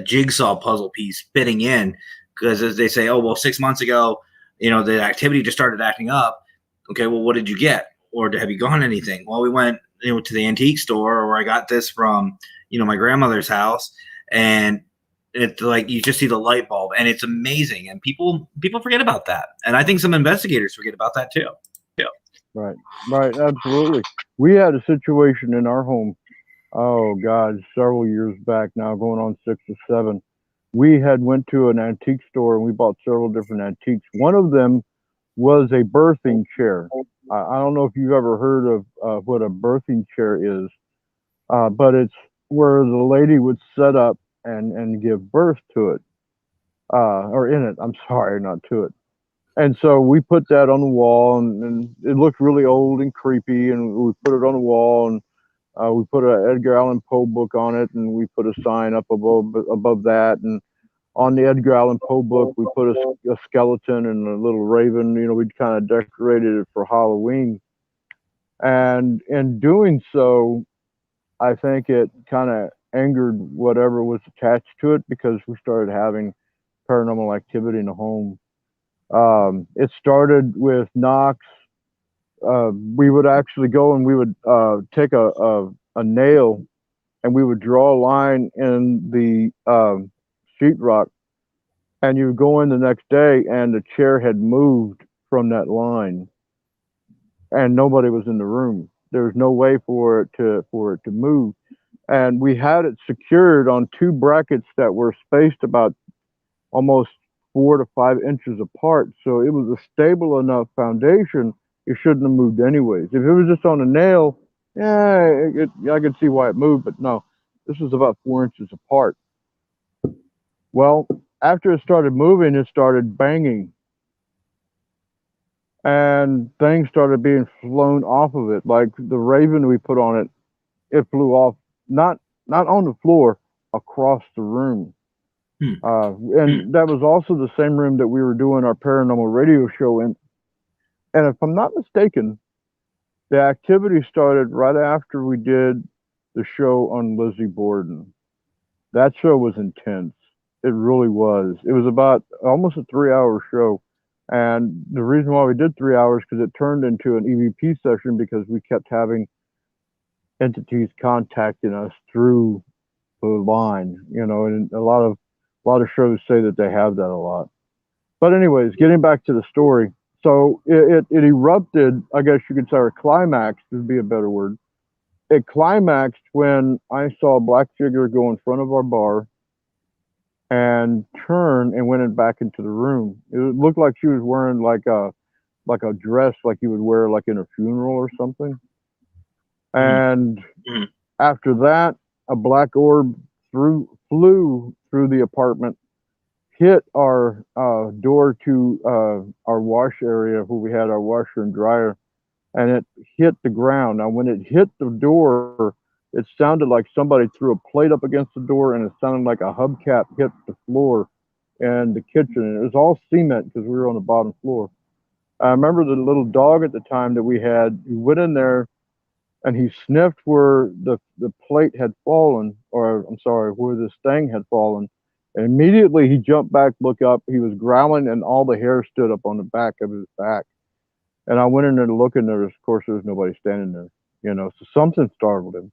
jigsaw puzzle piece fitting in, because as they say, oh, well, 6 months ago, the activity just started acting up. Okay, well, what did you get? Or have you gone anything? Well, we went, to the antique store, or I got this from, my grandmother's house, and it's like you just see the light bulb, and it's amazing. And people forget about that, and I think some investigators forget about that too. Right, absolutely. We had a situation in our home. Oh God, several years back now, going on 6 or 7. We had went to an antique store and we bought several different antiques. One of them was a birthing chair. I don't know if you've ever heard of what a birthing chair is, but it's where the lady would set up and give birth to it, or in it. I'm sorry, not to it. And so we put that on the wall, and it looked really old and creepy, and we put it on the wall, and we put an Edgar Allan Poe book on it, and we put a sign up above that, and on the Edgar Allan Poe book, we put a skeleton and a little raven. We'd kind of decorated it for Halloween. And in doing so, I think it kind of angered whatever was attached to it, because we started having paranormal activity in the home. It started with knocks. We would actually go and we would take a nail, and we would draw a line in the sheetrock, and you would go in the next day, and the chair had moved from that line, and nobody was in the room. There was no way for it to move, and we had it secured on 2 brackets that were spaced about almost 4 to 5 inches apart. So it was a stable enough foundation. It shouldn't have moved anyways. If it was just on a nail, yeah, I could see why it moved, but no, this was about 4 inches apart. Well, after it started moving, it started banging, and things started being flown off of it. Like the raven we put on it, it flew off, not on the floor, across the room. And that was also the same room that we were doing our paranormal radio show in. And if I'm not mistaken, the activity started right after we did the show on Lizzie Borden. That show was intense. It really was. It was about almost a 3-hour show. And the reason why we did 3 hours, because it turned into an EVP session, because we kept having entities contacting us through the line, and a lot of shows say that they have that a lot. But anyways, getting back to the story. So it erupted, I guess you could say, or climaxed would be a better word. It climaxed when I saw a black figure go in front of our bar and turn and went back into the room. It looked like she was wearing like a dress like you would wear like in a funeral or something. And after that, a black orb flew through the apartment, hit our door to our wash area where we had our washer and dryer, and it hit the ground. Now, when it hit the door, it sounded like somebody threw a plate up against the door, and it sounded like a hubcap hit the floor in the kitchen. And it was all cement because we were on the bottom floor. I remember the little dog at the time that we had. He went in there, and he sniffed where the plate had fallen, or I'm sorry, where this thing had fallen. And immediately he jumped back, looked up. He was growling, and all the hair stood up on the back of his back. And I went in there to look, and of course, there was nobody standing there. So something startled him.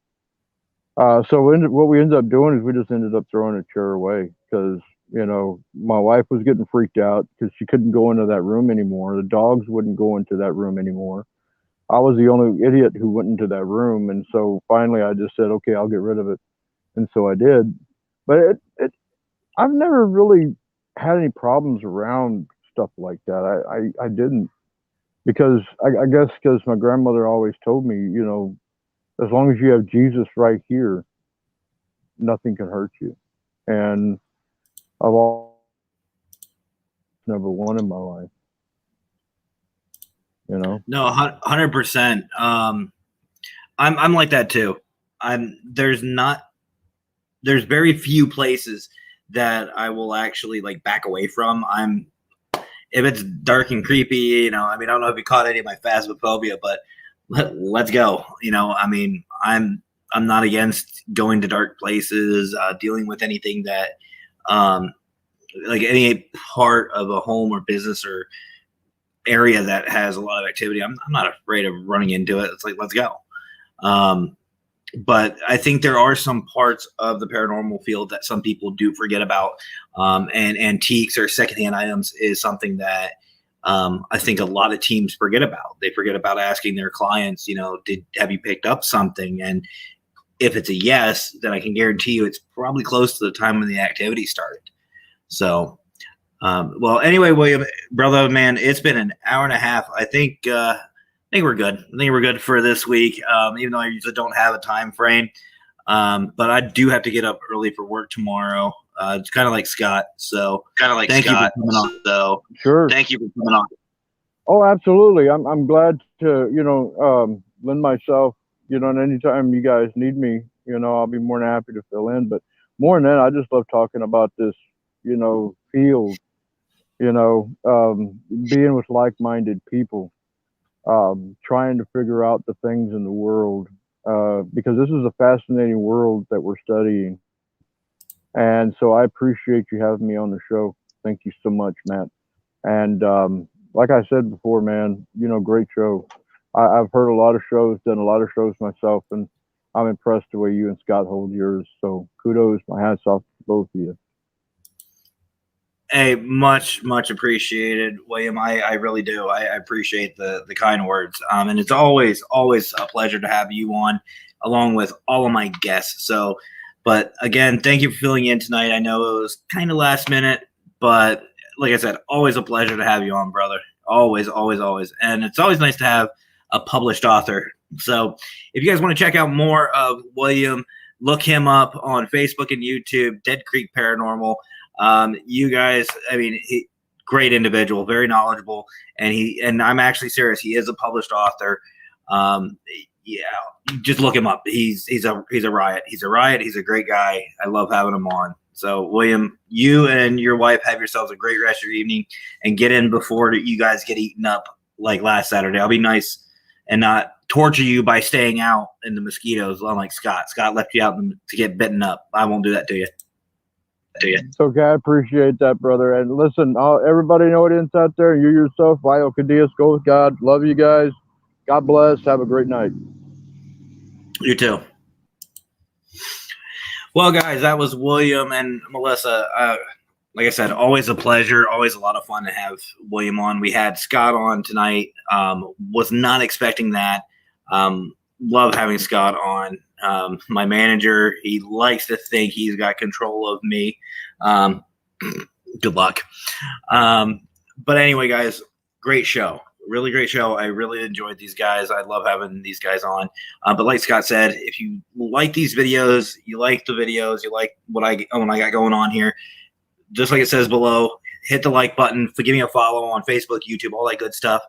So what we ended up doing is we just ended up throwing a chair away, because my wife was getting freaked out because she couldn't go into that room anymore. The dogs wouldn't go into that room anymore. I was the only idiot who went into that room. And so finally I just said, okay, I'll get rid of it. And so I did. But I've never really had any problems around stuff like that. I didn't, because I guess because my grandmother always told me, as long as you have Jesus right here, nothing can hurt you. And I've always #1 in my life. No, 100%. I'm like that too. There's very few places that I will actually like back away from. if it's dark and creepy, you know, I mean, I don't know if you caught any of my phasmophobia, but let's go. You know, I mean, I'm not against going to dark places, dealing with anything that, like any part of a home or business or area that has a lot of activity. I'm not afraid of running into it. It's like, let's go. But I think there are some parts of the paranormal field that some people do forget about. And antiques or secondhand items is something that I think a lot of teams forget about. They forget about asking their clients, you know, have you picked up something? And if it's a yes, then I can guarantee you it's probably close to the time when the activity started. So, well, anyway, William, brother, man, it's been an hour and a half. I think we're good. I think we're good for this week. Even though I usually don't have a time frame, but I do have to get up early for work tomorrow. It's kind of like Scott. So, thank you for coming on. So, Sure. Thank you for coming on. Oh, absolutely. I'm glad to, you know, lend myself, you know, and anytime you guys need me, you know, I'll be more than happy to fill in. But more than that, I just love talking about this, you know, field, you know, being with like-minded people, trying to figure out the things in the world, because this is a fascinating world that we're studying. And so I appreciate you having me on the show. Thank you so much, Matt. And like I said before, man, you know, great show. I've heard a lot of shows, done a lot of shows myself, and I'm impressed the way you and Scott hold yours. So kudos, my hats off to both of you. Hey, much appreciated, William. I really do. I appreciate the kind words. And it's always a pleasure to have you on, along with all of my guests. So, but again, thank you for filling in tonight. I know it was kind of last minute, but like I said, always a pleasure to have you on, brother. Always. And it's always nice to have a published author. So if you guys want to check out more of William, look him up on Facebook and YouTube, Dead Creek Paranormal. You guys, I mean, great individual, very knowledgeable, and I'm actually serious. He is a published author. Yeah, just look him up. He's a riot. He's a great guy. I love having him on. So, William, you and your wife have yourselves a great rest of your evening, and get in before you guys get eaten up like last Saturday. I'll be nice and not torture you by staying out in the mosquitoes, unlike Scott. Scott left you out to get bitten up. I won't do that to you. It's okay. I appreciate that, brother. And listen, everybody know it is out there. You yourself, Vio Cadiz, go with God. Love you guys. God bless. Have a great night. You too. Well, guys, that was William and Melissa. Like I said, always a pleasure. Always a lot of fun to have William on. We had Scott on tonight. Was not expecting that. Love having Scott on. My manager, he likes to think he's got control of me. Good luck. But anyway, guys, great show. Really great show. I really enjoyed these guys. I love having these guys on. But like Scott said, if you like these videos, you like the videos, you like what I got going on here, just like it says below, hit the like button, give me a follow on Facebook, YouTube, all that good stuff.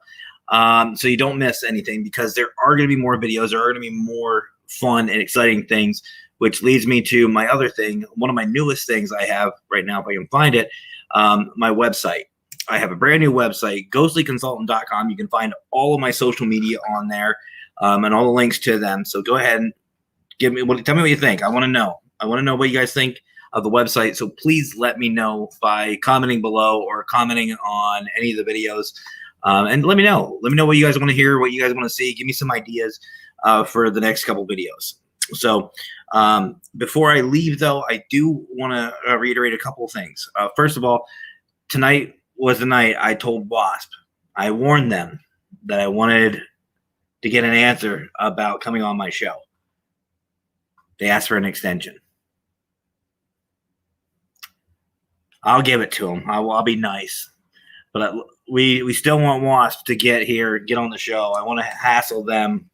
So you don't miss anything, because there are going to be more videos. There are going to be more fun and exciting things, which leads me to my other thing. One of my newest things I have right now, if I can find it, my website. I have a brand new website, ghostlyconsultant.com. You can find all of my social media on there, and all the links to them. So go ahead and tell me what you think. I want to know. I want to know what you guys think of the website. So please let me know by commenting below or commenting on any of the videos. And let me know. Let me know what you guys want to hear, what you guys want to see. Give me some ideas for the next couple videos. So before I leave, though, I do want to reiterate a couple of things. First of all, tonight was the night I told WASP. I warned them that I wanted to get an answer about coming on my show. They asked for an extension. I'll give it to them. I'll be nice. But we still want WASP to get here, get on the show. I want to hassle them.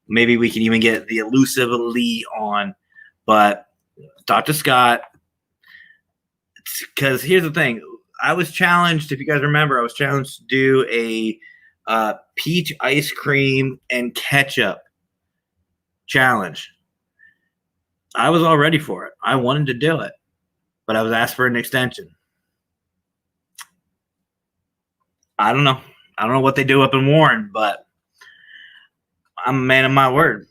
Maybe we can even get the elusive Lee on. But Dr. Scott, because here's the thing. I was challenged, if you guys remember, I was challenged to do a peach ice cream and ketchup challenge. I was all ready for it. I wanted to do it, but I was asked for an extension. I don't know. I don't know what they do up in Warren, but I'm a man of my word.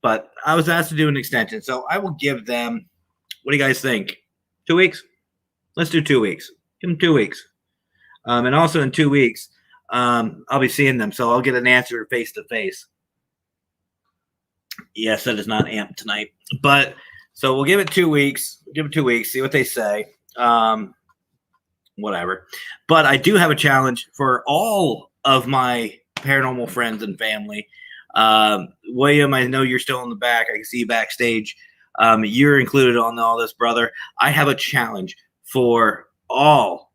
But I was asked to do an extension, so I will give them. What do you guys think? 2 weeks? Let's do 2 weeks. Give them 2 weeks. And also in 2 weeks, I'll be seeing them, so I'll get an answer face to face. Yes, that is not amped tonight, but so we'll give it 2 weeks. Give it 2 weeks. See what they say. Whatever. But I do have a challenge for all of my paranormal friends and family. William, I know you're still in the back. I can see you backstage. You're included on all this, brother. I have a challenge for all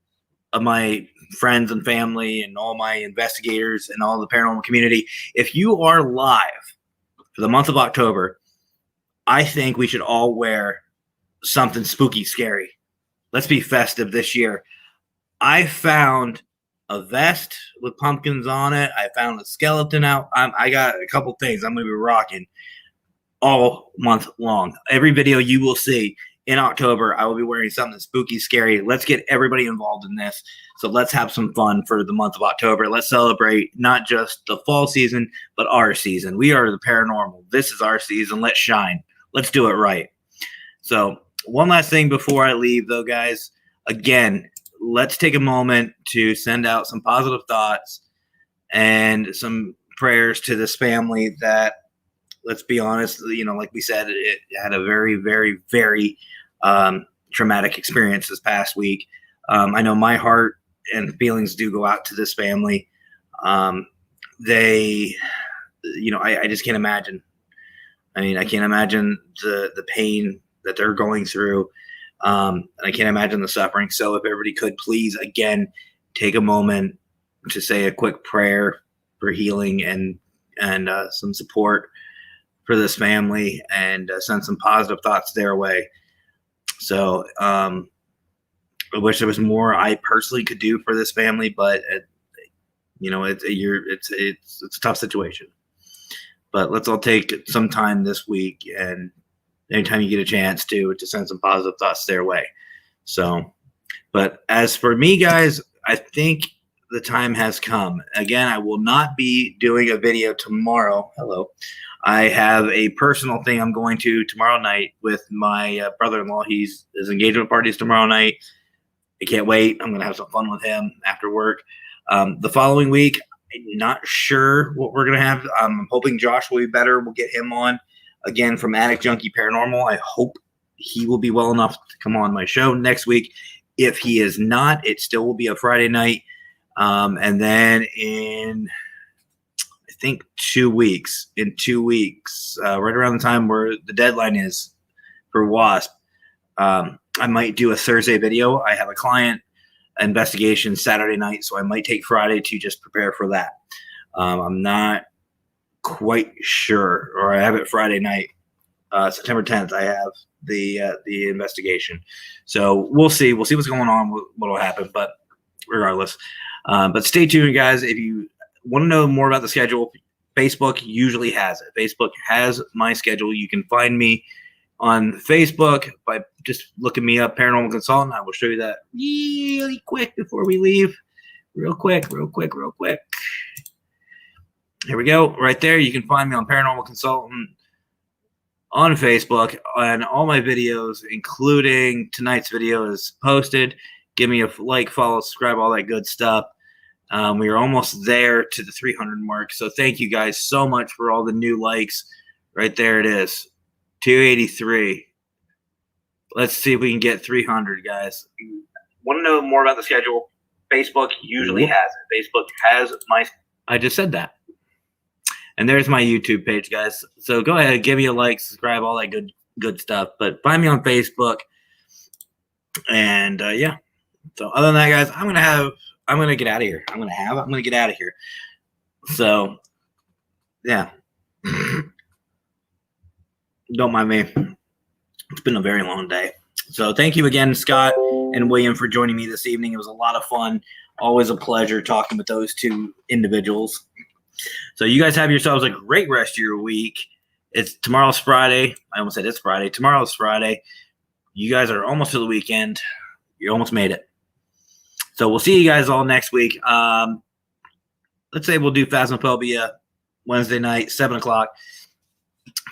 of my friends and family and all my investigators and all the paranormal community. If you are live for the month of October, I think we should all wear something spooky, scary. Let's be festive this year. I found a vest with pumpkins on it. I found a skeleton out. I got a couple things I'm going to be rocking all month long. Every video you will see in October, I will be wearing something spooky, scary. Let's get everybody involved in this. So let's have some fun for the month of October. Let's celebrate not just the fall season, but our season. We are the paranormal. This is our season. Let's shine. Let's do it right. So one last thing before I leave, though, guys. Again, let's take a moment to send out some positive thoughts and some prayers to this family that, let's be honest, like we said, it had a very, very, very traumatic experience this past week. I know my heart and feelings do go out to this family. They, I just can't imagine. I mean, I can't imagine the pain that they're going through. And I can't imagine the suffering. So if everybody could please, again, take a moment to say a quick prayer for healing and some support for this family, and send some positive thoughts their way. So I wish there was more I personally could do for this family, but it's a tough situation. But let's all take some time this week, and anytime you get a chance to send some positive thoughts their way. So, but as for me, guys, I think the time has come. Again, I will not be doing a video tomorrow. Hello. I have a personal thing I'm going to tomorrow night with my brother-in-law. His engagement party is tomorrow night. I can't wait. I'm going to have some fun with him after work. The following week, I'm not sure what we're going to have. I'm hoping Josh will be better. We'll get him on. Again, from Addict Junkie Paranormal. I hope he will be well enough to come on my show next week. If he is not, it still will be a Friday night. And then in, I think, 2 weeks, right around the time where the deadline is for WASP, I might do a Thursday video. I have a client investigation Saturday night, so I might take Friday to just prepare for that. I'm not quite sure, or I have it Friday night, September 10th. I have the investigation, so we'll see what's going on, what will happen. But regardless, but stay tuned, guys. If you want to know more about the schedule, Facebook usually has it. Facebook has my schedule. You can find me on Facebook by just looking me up, Paranormal Consultant. I will show you that really quick before we leave. Real quick. Here we go. Right there. You can find me on Paranormal Consultant on Facebook, and all my videos, including tonight's video, is posted. Give me a like, follow, subscribe, all that good stuff. We are almost there to the 300 mark. So thank you guys so much for all the new likes. Right there it is. 283. Let's see if we can get 300, guys. Want to know more about the schedule? Facebook usually has it. Facebook has my... I just said that. And there's my YouTube page, guys. So go ahead, give me a like, subscribe, all that good stuff. But find me on Facebook. And yeah. So other than that, guys, I'm gonna get out of here. I'm gonna get out of here. So yeah. Don't mind me. It's been a very long day. So thank you again, Scott and William, for joining me this evening. It was a lot of fun. Always a pleasure talking with those two individuals. So you guys have yourselves a great rest of your week. Tomorrow's Friday. I almost said it's Friday. Tomorrow's Friday. You guys are almost to the weekend. You almost made it. So we'll see you guys all next week. Let's say we'll do Phasmophobia Wednesday night, 7:00.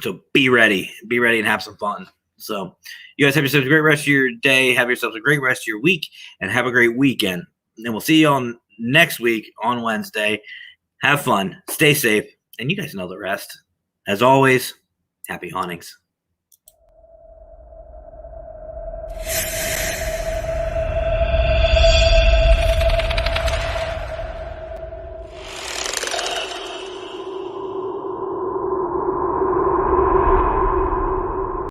So be ready and have some fun. So you guys have yourselves a great rest of your day. Have yourselves a great rest of your week and have a great weekend. And we'll see you on next week on Wednesday. Have fun, stay safe, and you guys know the rest. As always, happy hauntings.